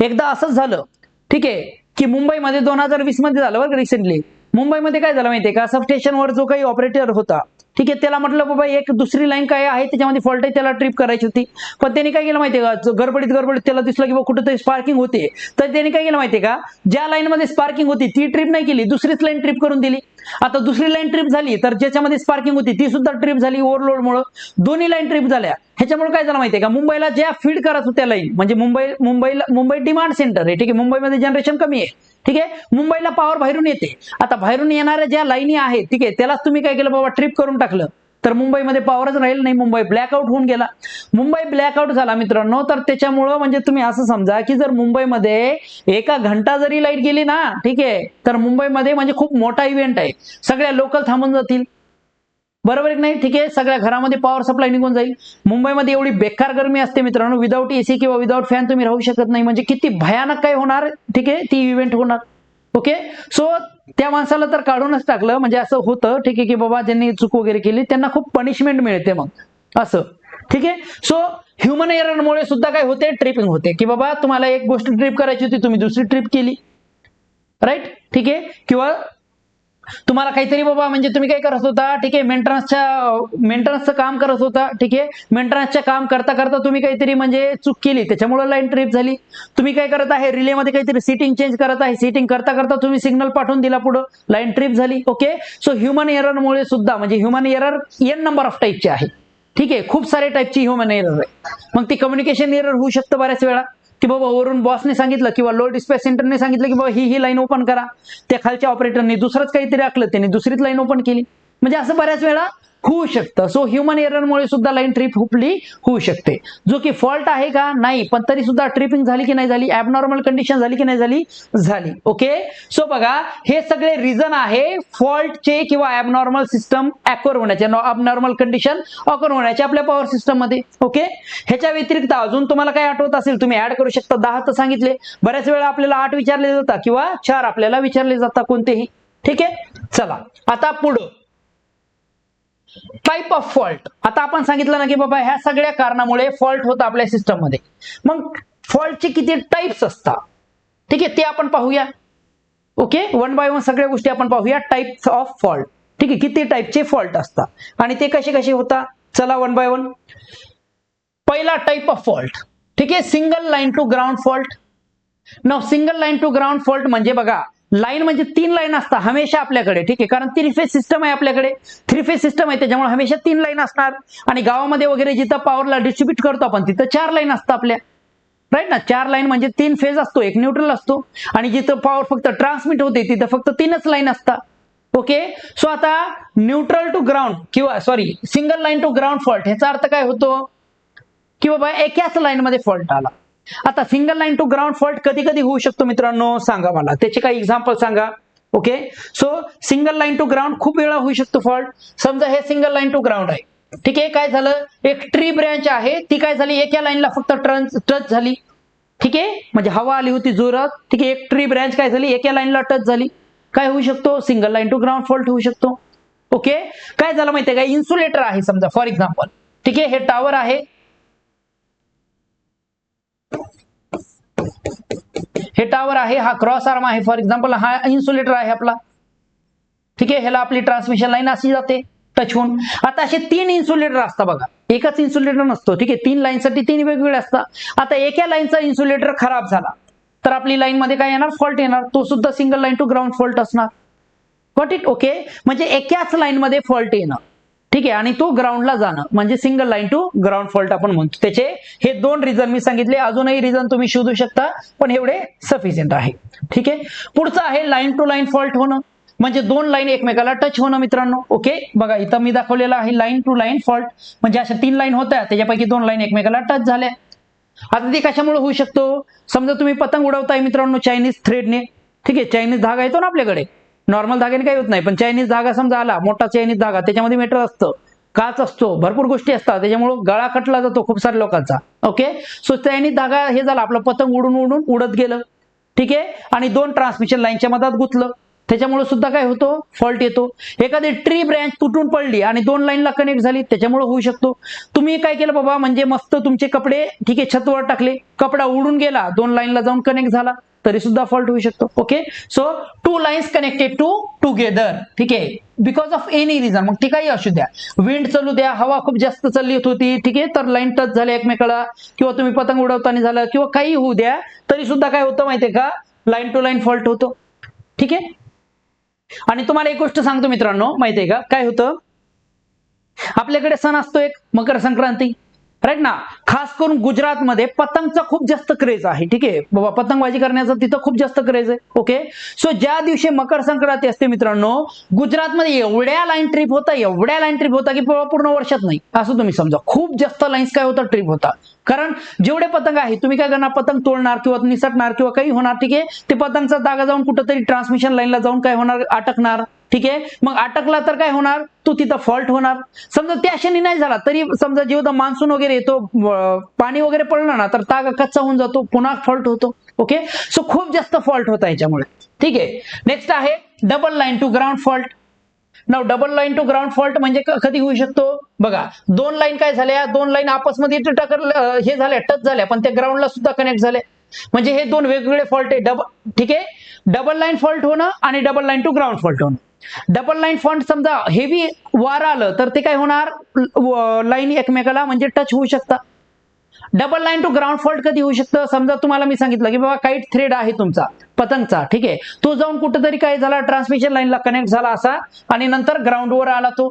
एकदा असंच झालं, ठीक आहे, की मुंबईमध्ये 2020 मध्ये झालं बरं रिसेंटली. मुंबईमध्ये काय झालं माहितीये का, सबस्टेशनवर जो काही ऑपरेटर होता, ठीक आहे, त्याला म्हटलं बाबा एक दुसरी लाईन काय आहे त्याच्यामध्ये फॉल्ट आहे, त्याला ट्रिप करायची होती. पण त्यांनी काय केलं माहितीये का, गडबडीत त्याला दिसलं की कुठेतरी स्पार्किंग होते, तर त्यांनी काय केलं माहितीये का, ज्या लाईन मध्ये स्पार्किंग होती ती ट्रिप नाही केली, दुसरीच लाईन ट्रिप करून दिली. आता दुसरी लाईन ट्रिप झाली तर ज्याच्यामध्ये स्पार्किंग होती ती सुद्धा ट्रिप झाली ओव्हरलोडमुळे. दोन्ही लाईन ट्रिप झाल्या. ह्याच्यामुळे काय झालं माहितीये का, मुंबईला ज्या फीड करत होत्या लाईन, म्हणजे मुंबई डिमांड सेंटर आहे, ठीक आहे, मुंबईमध्ये जनरेशन कमी आहे, ठीक आहे, मुंबईला पॉवर बाहेरून येते. आता बाहेरून येणाऱ्या ज्या लाईनी आहेत, ठीक आहे, त्यालाच तुम्ही काय केलं बाबा, ट्रिप करून टाकलं, तर मुंबईमध्ये पॉवरच राहील नाही, मुंबई ब्लॅकआउट होऊन गेला. मुंबई ब्लॅकआउट झाला मित्रांनो, तर त्याच्यामुळं म्हणजे तुम्ही असं समजा की जर मुंबईमध्ये 1 घंटा जरी लाईट गेली ना, ठीक आहे, तर मुंबईमध्ये म्हणजे खूप मोठा इव्हेंट आहे, सगळ्या लोकल थांबून जातील, बरोबर आहे की नाही, ठीक आहे, सगळ्या घरामध्ये पॉवर सप्लाय निघून जाईल. मुंबईमध्ये एवढी बेकार गरमी असते मित्रांनो, विदाऊट एसी किंवा विदाऊट फॅन तुम्ही राहू शकत नाही, म्हणजे किती भयानक काय होणार, ठीक आहे, ती इव्हेंट होणार. ओके, सो त्या माणसाला तर काढूनच टाकलं, म्हणजे असं होतं, ठीक आहे, की बाबा ज्यांनी चूक वगैरे केली त्यांना खूप पनिशमेंट मिळते मग असं, ठीक आहे. सो ह्युमन एररमुळे सुद्धा काय होते, ट्रिपिंग होते, की बाबा तुम्हाला एक गोष्ट ट्रिप करायची होती, तुम्ही दुसरी ट्रिप केली, राईट, ठीक आहे, किंवा तुम्हाला काहीतरी बाबा म्हणजे तुम्ही काय करत होता, ठीक आहे, मेंटेनन्सचं काम करत होता, ठीक आहे, मेंटेनन्सचं काम करता करता तुम्ही काहीतरी म्हणजे चूक केली, त्याच्यामुळे लाईन ट्रिप झाली. तुम्ही काय करत आहे, रिलेमध्ये काहीतरी सेटिंग चेंज करत आहे, सेटिंग करता करता तुम्ही सिग्नल पाठवून दिला पुढे, लाईन ट्रिप झाली. ओके, सो ह्युमन एररमुळे सुद्धा म्हणजे human error n number of टाईपचे आहे, ठीक आहे, खूप सारे टाईपची ह्युमन एरर आहे. मग ती कम्युनिकेशन एरर होऊ शकतं बऱ्याच वेळा, की बाबा वरून बॉसने सांगितलं किंवा लोड डिस्पॅच सेंटरने सांगितलं की बाबा ही लाईन ओपन करा, त्या खालच्या ऑपरेटरने दुसरंच काहीतरी आखलं, त्याने दुसरीच लाईन ओपन केली, म्हणजे असं बऱ्याच वेळा होऊ शकतं. सो ह्युमन एररमुळे सुद्धा लाईन ट्रिप होऊ शकते, जो की फॉल्ट आहे का नाही, पण तरी सुद्धा ट्रिपिंग झाली की नाही झाली, ॲबनॉर्मल कंडिशन झाली की नाही झाली. ओके, सो बघा हे सगळे रिझन आहे फॉल्टचे किंवा ॲबनॉर्मल सिस्टम अॅक्वर होण्याचे, ॲबनॉर्मल कंडिशन ऑकर होण्याचे आपल्या पॉवर सिस्टम मध्ये. ओके, ह्याच्या व्यतिरिक्त अजून तुम्हाला काय आठवत असेल तुम्ही ऍड करू शकता. 10 तर सांगितले, बऱ्याच वेळा आपल्याला 8 विचारले जातात किंवा 4 आपल्याला विचारले जातात कोणतेही, ठीक आहे. चला आता पुढं टाइप ऑफ फॉल्ट. आता आपण सांगितलं ना की बाबा ह्या सगळ्या कारणामुळे फॉल्ट होता आपल्या सिस्टम मध्ये, मग फॉल्टचे किती टाइप्स असतात, ठीक आहे, ते आपण पाहूया. ओके, 1 बाय 1 सगळ्या गोष्टी आपण पाहूया. टाइप्स ऑफ फॉल्ट, ठीक आहे, किती टाइपचे फॉल्ट असतात आणि ते कसे कसे होतात. चला 1 बाय 1. पहिला टाइप ऑफ फॉल्ट, ठीक आहे, single line to ground fault. नाव single line to ground fault म्हणजे बघा, लाईन म्हणजे 3 लाईन असतात हमेशा आपल्याकडे, ठीक आहे, कारण 3 फेज सिस्टम आहे आपल्याकडे, 3 फेज सिस्टम आहे, त्याच्यामुळे हमेशा 3 लाईन असणार. आणि गावामध्ये वगैरे जिथं पॉवरला डिस्ट्रीब्यूट करतो आपण तिथं 4 लाईन असतात आपल्या, राईट ना. 4 लाईन म्हणजे 3 फेज असतो, एक न्यूट्रल असतो, आणि जिथं पॉवर फक्त ट्रान्समिट होते तिथं फक्त 3च लाईन असतात. ओके, सो आता न्यूट्रल टू ग्राउंड किंवा single line to ground fault ह्याचा अर्थ काय होतो की बाबा एकाच लाईन मध्ये फॉल्ट आला. आता single line to ground fault कधी कधी होऊ शकतो मित्रांनो, सांगा मला त्याचे काही एक्झाम्पल सांगा. Okay, so single line to ground खूप वेळा होऊ शकतो फॉल्ट. समजा हे सिंगल लाईन टू ग्राउंड आहे, ठीक आहे, काय झालं, एक ट्री ब्रँच आहे, ती काय झाली एका लाईनला फक्त टच झाली, ठीक आहे, म्हणजे हवा आली होती जोरात, ठीक आहे, एक ट्री ब्रँच काय झाली एका लाईनला टच झाली, काय होऊ शकतो, single line to ground fault होऊ शकतो. ओके, काय झालं माहितीये का, इन्सुलेटर आहे समजा फॉर एक्झाम्पल, ठीक आहे, हे टावर आहे, हे टावर आहे, हा क्रॉस आर्म आहे फॉर एक्झाम्पल, हा इन्सुलेटर आहे आपला, ठीक आहे, ह्याला आपली ट्रान्समिशन लाईन अशी जाते टच होऊन. आता असे 3 इन्सुलेटर असतात बघा, एकच इन्सुलेटर नसतो, ठीक आहे, 3 लाईनसाठी 3 वेगवेगळे असतात. आता एका लाईनचा इन्सुलेटर खराब झाला तर आपली लाईन मध्ये काय येणार, फॉल्ट येणार, तो सुद्धा single line to ground fault असणार. Got it. ओके, म्हणजे एकाच लाईन मध्ये फॉल्ट येणं, ठीक आहे, आणि तो ग्राउंडला जाणं म्हणजे single line to ground fault आपण म्हणतो. त्याचे हे 2 रिझन मी सांगितले, अजूनही रिझन तुम्ही शोधू शकता, पण एवढे सफिशियंट आहे, ठीक आहे. पुढचं आहे लाईन टू लाईन फॉल्ट होणं, म्हणजे 2 लाईन एकमेकाला टच होणं मित्रांनो. ओके, बघा इथं मी दाखवलेलं आहे लाईन टू लाईन फॉल्ट, म्हणजे अशा 3 लाईन होत्या, त्याच्यापैकी 2 लाईन एकमेकाला टच झाल्या. आता ते कशामुळे होऊ शकतो, समजा तुम्ही पतंग उडवताय मित्रांनो चायनीज थ्रेडने, ठीक आहे, चायनीज धागा येतो ना आपल्याकडे, नॉर्मल धाग्याने काही होत नाही, पण चायनीज धागा समजा आला, मोठा चायनीज धागा, त्याच्यामध्ये मीटर असतं, काच असतो, भरपूर गोष्टी असतात, त्याच्यामुळे गळा कटला जातो खूप साऱ्या लोकांचा. ओके, सो चायनीज धागा हे झाला, आपलं पतंग उडून उडून उडत गेलं, ठीक आहे, आणि 2 ट्रान्समिशन लाईनच्या मधात गुंतलं, त्याच्यामुळे सुद्धा काय होतो, फॉल्ट येतो. एखादी ट्री ब्रँच तुटून पडली आणि 2 लाईनला कनेक्ट झाली, त्याच्यामुळे होऊ शकतो. तुम्ही काय केलं बाबा, म्हणजे मस्त तुमचे कपडे, ठीक आहे, छतवर टाकले, कपडा उडून गेला, 2 लाईनला जाऊन कनेक्ट झाला, तरी सुद्धा फॉल्ट होऊ शकतो. Okay, so 2 lines connected together, ठीक आहे, बिकॉज ऑफ एनी रिझन, मग ती काही असू द्या, विंड चालू द्या, हवा खूप जास्त चालली होती, ठीक आहे, तर लाईन टच झाले एकमेकाला, किंवा तुम्ही पतंग उडवताना झालं, किंवा काही होऊ द्या, तरी सुद्धा काय होतं माहितीये का, लाईन टू लाईन फॉल्ट होतो, ठीक आहे. आणि तुम्हाला एक गोष्ट सांगतो मित्रांनो, माहितीये का काय होतं, आपल्याकडे सण असतो एक मकर संक्रांती, राईट ना. खास करून गुजरातमध्ये पतंगचा खूप जास्त क्रेज आहे. ठीक आहे बाबा, पतंगबाजी करण्याचा तिथं खूप जास्त क्रेज आहे. ओके, सो ज्या दिवशी मकर संक्रांती असते मित्रांनो, गुजरातमध्ये एवढ्या लाईन ट्रिप होता की पूर्ण वर्षात नाही असं तुम्ही समजा. खूप जास्त लाईन्स काय होता, ट्रिप होता. कारण जेवढे पतंग आहे, तुम्ही काय करणार, पतंग तोडणार किंवा निसटणार किंवा काही होणार. ठीक आहे, ते पतंगचा जागा जाऊन कुठंतरी ट्रान्समिशन लाईनला जाऊन काय होणार, अटकणार. ठीक आहे, मग अटकला तर काय होणार, तो तिथं फॉल्ट होणार. समजा त्या क्षणी नाही झाला तरी समजा जेव्हा मान्सून वगैरे येतो, पाणी वगैरे पडलं ना, तर ताग कच्चा होऊन जातो, पुन्हा फॉल्ट होतो. ओके, सो खूप जास्त फॉल्ट होता याच्यामुळे. ठीक आहे, नेक्स्ट आहे double line to ground fault. नाव double line to ground fault म्हणजे कधी होऊ शकतो बघा, दोन लाईन काय झाल्या, दोन लाईन आपसमध्ये हे झाल्या, टच झाल्या, पण त्या ग्राउंडला सुद्धा कनेक्ट झाले. म्हणजे हे दोन वेगवेगळे फॉल्ट आहे. ठीक आहे, डबल लाईन फॉल्ट होणं आणि double line to ground fault होणं. डबल लाईन फॉल्ट समजा हेवी वार आलं तर ते काय होणार, लाईन एकमेकाला म्हणजे टच होऊ शकतात. Double line to ground fault कधी होऊ शकतं, समजा तुम्हाला मी सांगितलं की बाबा काईट थ्रेड आहे तुमचा पतंगचा. ठीक आहे, तो जाऊन कुठेतरी काय झाला, ट्रान्समिशन लाईनला कनेक्ट झाला असा आणि नंतर ग्राउंडवर आला तो.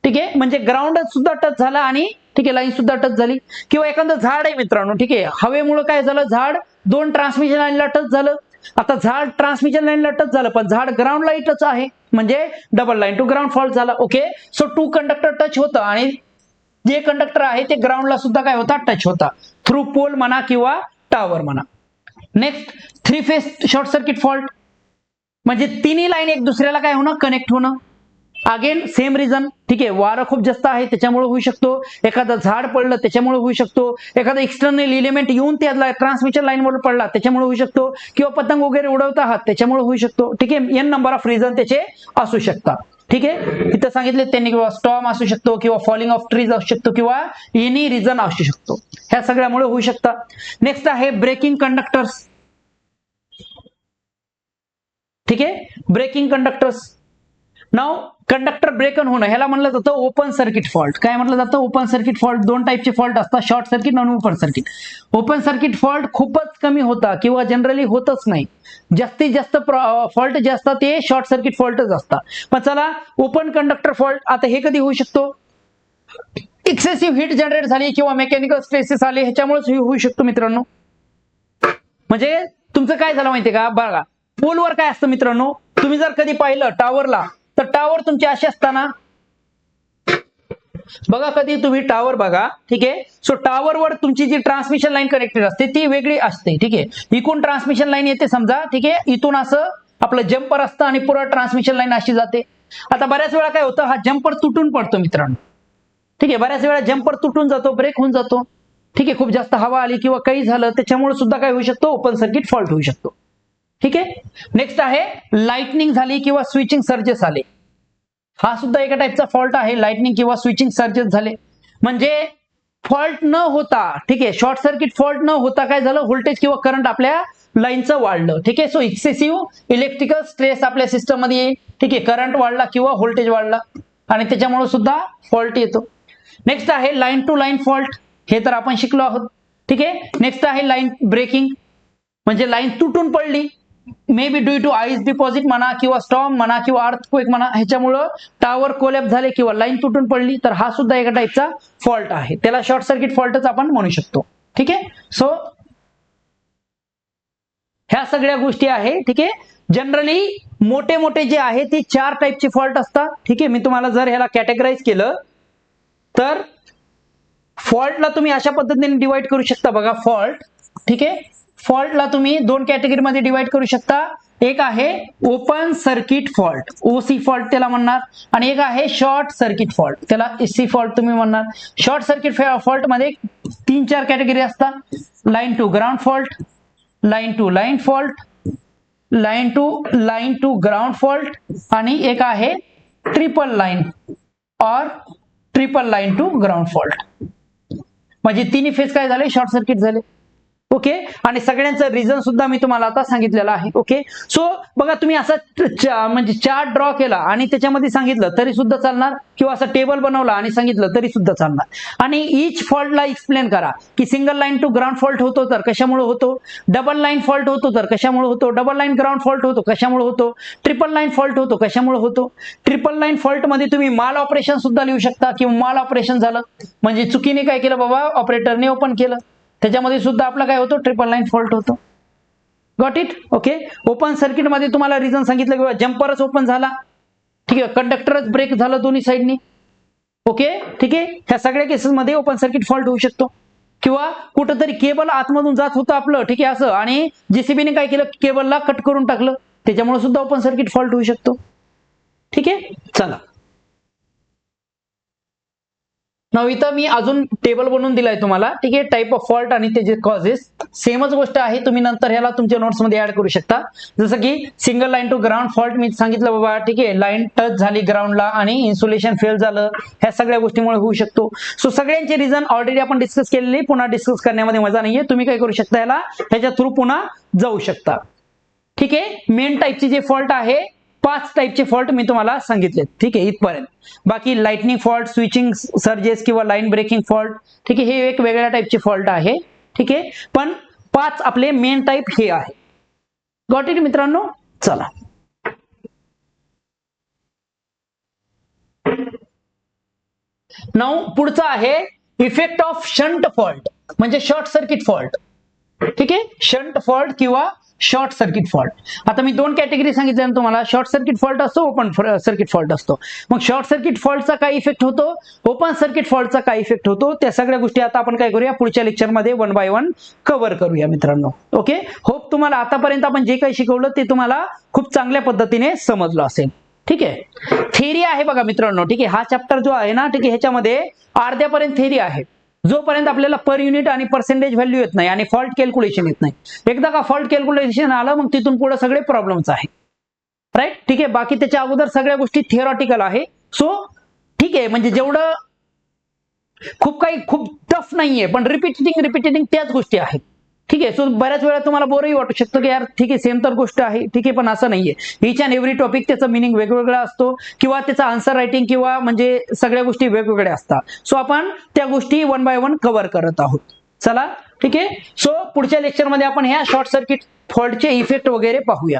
ठीक आहे, म्हणजे ग्राउंड सुद्धा टच झाला आणि ठीक आहे लाईन सुद्धा टच झाली. किंवा एखादं झाड आहे मित्रांनो, ठीक आहे, हवेमुळे काय झालं, झाड दोन ट्रान्समिशन लाईनला टच झालं. आता झाड ट्रान्समिशन लाईनला टच झालं पण झाड ग्राउंडला टच आहे, म्हणजे double line to ground fault झाला. Okay, so two conductor touch होतं आणि जे कंडक्टर आहे ते ग्राउंडला सुद्धा काय होता, टच होता, थ्रू पोल म्हणा किंवा टावर म्हणा. Next, three phase short circuit fault म्हणजे तिन्ही लाईन एक दुसऱ्याला काय होणं, कनेक्ट होणं. Again same reason. ठीक आहे, वारं खूप जास्त आहे त्याच्यामुळे होऊ शकतो, एखादं झाड पडलं त्याच्यामुळे होऊ शकतो, एखादा एक्सटर्नल एलिमेंट येऊन त्या ट्रान्समिशन लाईनवर पडला त्याच्यामुळे होऊ शकतो, किंवा पतंग वगैरे उडवत आहात त्याच्यामुळे होऊ शकतो. ठीक आहे, एन नंबर ऑफ रिझन त्याचे असू शकतात. ठीक आहे, इथं सांगितले त्यांनी किंवा स्टॉर्म असू शकतो, किंवा फॉलिंग ऑफ ट्रीज असू शकतो, किंवा एनी रिझन असू शकतो. ह्या सगळ्यामुळे होऊ शकतात. नेक्स्ट आहे ब्रेकिंग कंडक्टर्स. ठीक आहे, ब्रेकिंग कंडक्टर्स. नाव कंडक्टर ब्रेकन होणं ह्याला म्हणलं जातं ओपन सर्किट फॉल्ट. काय म्हटलं जातं, ओपन सर्किट फॉल्ट. दोन टाईपचे फॉल्ट असतात, शॉर्ट सर्किट आणि open circuit. Open circuit fault खूपच कमी होता किंवा जनरली होतच नाही. जास्तीत जास्त फॉल्ट जे असतात ते शॉर्ट सर्किट फॉल्टच असतात. पण चला, ओपन कंडक्टर फॉल्ट आता हे कधी होऊ शकतो, एक्सेसिव्ह हीट जनरेट झाली किंवा मेकॅनिकल स्ट्रेसेस आले ह्याच्यामुळेच होऊ शकतो मित्रांनो. म्हणजे तुमचं काय झालं माहितीये का, बघा पोलवर काय असतं मित्रांनो, तुम्ही जर कधी पाहिलं टावरला, तर टावर तुमचे असे असताना बघा, कधी तुम्ही टावर बघा. ठीक आहे, सो टावरवर तुमची जी ट्रान्समिशन लाईन कनेक्टेड असते ती वेगळी असते. ठीक आहे, इकडून ट्रान्समिशन लाईन येते समजा. ठीक आहे, इथून असं आपलं जम्पर असतं आणि पुरा ट्रान्समिशन लाईन अशी जाते. आता बऱ्याच वेळा काय होतं, हा जम्पर तुटून पडतो मित्रांनो. ठीक आहे, बऱ्याच वेळा जम्पर तुटून जातो, ब्रेक होऊन जातो. ठीक आहे, खूप जास्त हवा आली किंवा काही झालं त्याच्यामुळे सुद्धा काय होऊ शकतो, ओपन सर्किट फॉल्ट होऊ शकतो. ठीक आहे, नेक्स्ट आहे लाइटनिंग झाली किंवा स्विचिंग सर्जेस आले. हा सुद्धा एका टाईपचा फॉल्ट आहे, लाइटनिंग किंवा स्विचिंग सर्जेस झाले म्हणजे फॉल्ट न होता. ठीक आहे, शॉर्ट सर्किट फॉल्ट न होता काय झालं, व्होल्टेज किंवा करंट आपल्या लाईनचं वाढलं. ठीक आहे, सो एक्सेसिव्ह इलेक्ट्रिकल स्ट्रेस आपल्या सिस्टम मध्ये येईल. ठीक आहे, करंट वाढला किंवा व्होल्टेज वाढला आणि त्याच्यामुळे सुद्धा फॉल्ट येतो. नेक्स्ट आहे लाईन टू लाईन फॉल्ट. हे तर आपण शिकलो आहोत. ठीक आहे, नेक्स्ट आहे लाईन ब्रेकिंग म्हणजे लाईन तुटून पडली, may be due to ice deposit म्हणा किंवा स्टॉर्म म्हणा किंवा अर्थक्वेक म्हणा, ह्याच्यामुळं टावर कोलॅप्स झाले किंवा लाईन तुटून पडली, तर हा सुद्धा एका टाईपचा फॉल्ट आहे. त्याला शॉर्ट सर्किट फॉल्टच आपण म्हणू शकतो. ठीक आहे, सो ह्या सगळ्या गोष्टी आहे. ठीक आहे, जनरली मोठे मोठे जे आहे ते 4 टाईपचे फॉल्ट असतात. ठीक आहे, मी तुम्हाला जर ह्याला कॅटेगराईज केलं तर फॉल्टला तुम्ही अशा पद्धतीने डिवाइड करू शकता. बघा फॉल्ट. ठीक आहे, फॉल्टला तुम्ही 2 कॅटेगरीमध्ये डिवाइड करू शकता. एक आहे open circuit fault, OC fault त्याला म्हणणार, आणि एक आहे शॉर्ट सर्किट फॉल्ट, त्याला एससी फॉल्ट तुम्ही म्हणणार. शॉर्ट सर्किट फॉल्ट मध्ये 3-4 कॅटेगरी असतात. Line to ground fault, line to line fault, line to ground fault, आणि एक आहे ट्रिपल लाईन और triple line to ground fault. म्हणजे तिन्ही फेज काय झाले, शॉर्ट सर्किट झाले. ओके, आणि सगळ्यांचं रिझन सुद्धा मी तुम्हाला आता सांगितलेलं आहे. ओके, सो बघा तुम्ही असा म्हणजे चार्ट ड्रॉ केला आणि त्याच्यामध्ये सांगितलं तरी सुद्धा चालणार, किंवा असं टेबल बनवला आणि सांगितलं तरी सुद्धा चालणार. आणि ईच फॉल्टला एक्सप्लेन करा की single line to ground fault होतो तर कशामुळे होतो, डबल लाईन फॉल्ट होतो तर कशामुळे होतो, डबल लाईन ग्राउंड फॉल्ट होतो कशामुळे होतो, ट्रिपल लाईन फॉल्ट होतो कशामुळे होतो. ट्रिपल लाईन फॉल्ट मध्ये तुम्ही माल ऑपरेशन सुद्धा लिहू शकता, किंवा माल ऑपरेशन झालं म्हणजे चुकीने काय केलं बाबा, ऑपरेटरने ओपन केलं, त्याच्यामध्ये सुद्धा आपला काय होतो, ट्रिपल लाईन फॉल्ट होतो. Got it. Okay, open circuit मध्ये तुम्हाला रिझन सांगितलं किंवा जम्परच ओपन झाला, ठीक आहे, कंडक्टरच ब्रेक झालं दोन्ही साईडनी. ओके, ठीक आहे, ह्या सगळ्या केसेसमध्ये ओपन सर्किट फॉल्ट होऊ शकतो. किंवा कुठंतरी केबल आतमधून जात होतं आपलं, ठीक आहे, असं, आणि जेसीबीने काय केलं, केबलला कट करून टाकलं, त्याच्यामुळे सुद्धा ओपन सर्किट फॉल्ट होऊ शकतो. ठीक आहे, चला नाव इथं मी अजून टेबल बनवून दिलाय तुम्हाला. ठीक आहे, टाईप ऑफ फॉल्ट आणि त्याचे कॉजेस सेमच गोष्ट आहे, तुम्ही नंतर ह्याला तुमच्या नोट्स मध्ये ऍड करू शकता. जसं की single line to ground fault मी सांगितलं बाबा, ठीक आहे, लाईन टच झाली ग्राउंडला आणि इन्सुलेशन फेल झालं, ह्या सगळ्या गोष्टीमुळे होऊ शकतो. सो सगळ्यांचे रिझन ऑलरेडी आपण डिस्कस केलेले, पुन्हा डिस्कस करण्यामध्ये मजा नाहीये. तुम्ही काय करू शकता, याला ह्याच्या थ्रू पुन्हा जाऊ शकता. ठीक आहे, मेन टाईपचे जे फॉल्ट आहे 5 टाईपचे फॉल्ट मी तुम्हाला सांगितले. ठीक आहे, इथपर्यंत. बाकी लाइटनिंग फॉल्ट, स्विचिंग सर्जेस किंवा लाईन ब्रेकिंग फॉल्ट, ठीक आहे, हे एक वेगळ्या टाईपचे फॉल्ट आहे. ठीक आहे, पण 5 आपले मेन टाईप हे आहे. गॉट इट मित्रांनो. चला नाउ पुढचा आहे इफेक्ट ऑफ शंट फॉल्ट, म्हणजे शॉर्ट सर्किट फॉल्ट. ठीक आहे, शंट फॉल्ट किंवा शॉर्ट सर्किट फॉल्ट. आता मी 2 कॅटेगरी सांगितल्या तुम्हाला, शॉर्ट सर्किट फॉल्ट असतो, ओपन सर्किट फॉल्ट असतो. मग शॉर्ट सर्किट फॉल्टचा काय इफेक्ट होतो, ओपन सर्किट फॉल्टचा काय इफेक्ट होतो, त्या सगळ्या गोष्टी आता आपण काय करूया, पुढच्या लेक्चरमध्ये 1 बाय 1 कव्हर करूया मित्रांनो. ओके, होप तुम्हाला आतापर्यंत आपण जे काही शिकवलं ते तुम्हाला खूप चांगल्या पद्धतीने समजलं असेल. ठीक आहे, थेरी आहे बघा मित्रांनो. ठीक आहे, हा चॅप्टर जो आहे ना, ठीक आहे, ह्याच्यामध्ये अर्ध्यापर्यंत थेरी आहे, जोपर्यंत आपल्याला पर युनिट आणि पर्सेंटेज व्हॅल्यू येत नाही आणि फॉल्ट कॅल्क्युलेशन येत नाही. एकदा का फॉल्ट कॅल्क्युलेशन आलं, मग तिथून पुढे सगळे प्रॉब्लेम्स आहे. राईट. ठीक आहे, बाकी त्याच्या अगोदर सगळ्या गोष्टी थिअरॉटिकल आहे. सो ठीक आहे, म्हणजे जेवढं खूप टफ नाहीये, पण रिपीटिंग त्याच गोष्टी आहेत. ठीक आहे, सो बऱ्याच वेळा तुम्हाला बोरही वाटू शकतो की यार ठीक आहे सेम तर गोष्ट आहे. ठीक आहे, पण असं नाहीये. ईच अँड एव्हरी टॉपिक त्याचा मिनिंग वेगवेगळा असतो, किंवा त्याचा आन्सर रायटिंग किंवा म्हणजे सगळ्या गोष्टी वेगवेगळ्या असतात. सो आपण त्या गोष्टी 1 बाय 1 कव्हर करत आहोत. चला ठीक आहे, सो पुढच्या लेक्चरमध्ये आपण ह्या शॉर्ट सर्किट फॉल्टचे इफेक्ट वगैरे पाहूया.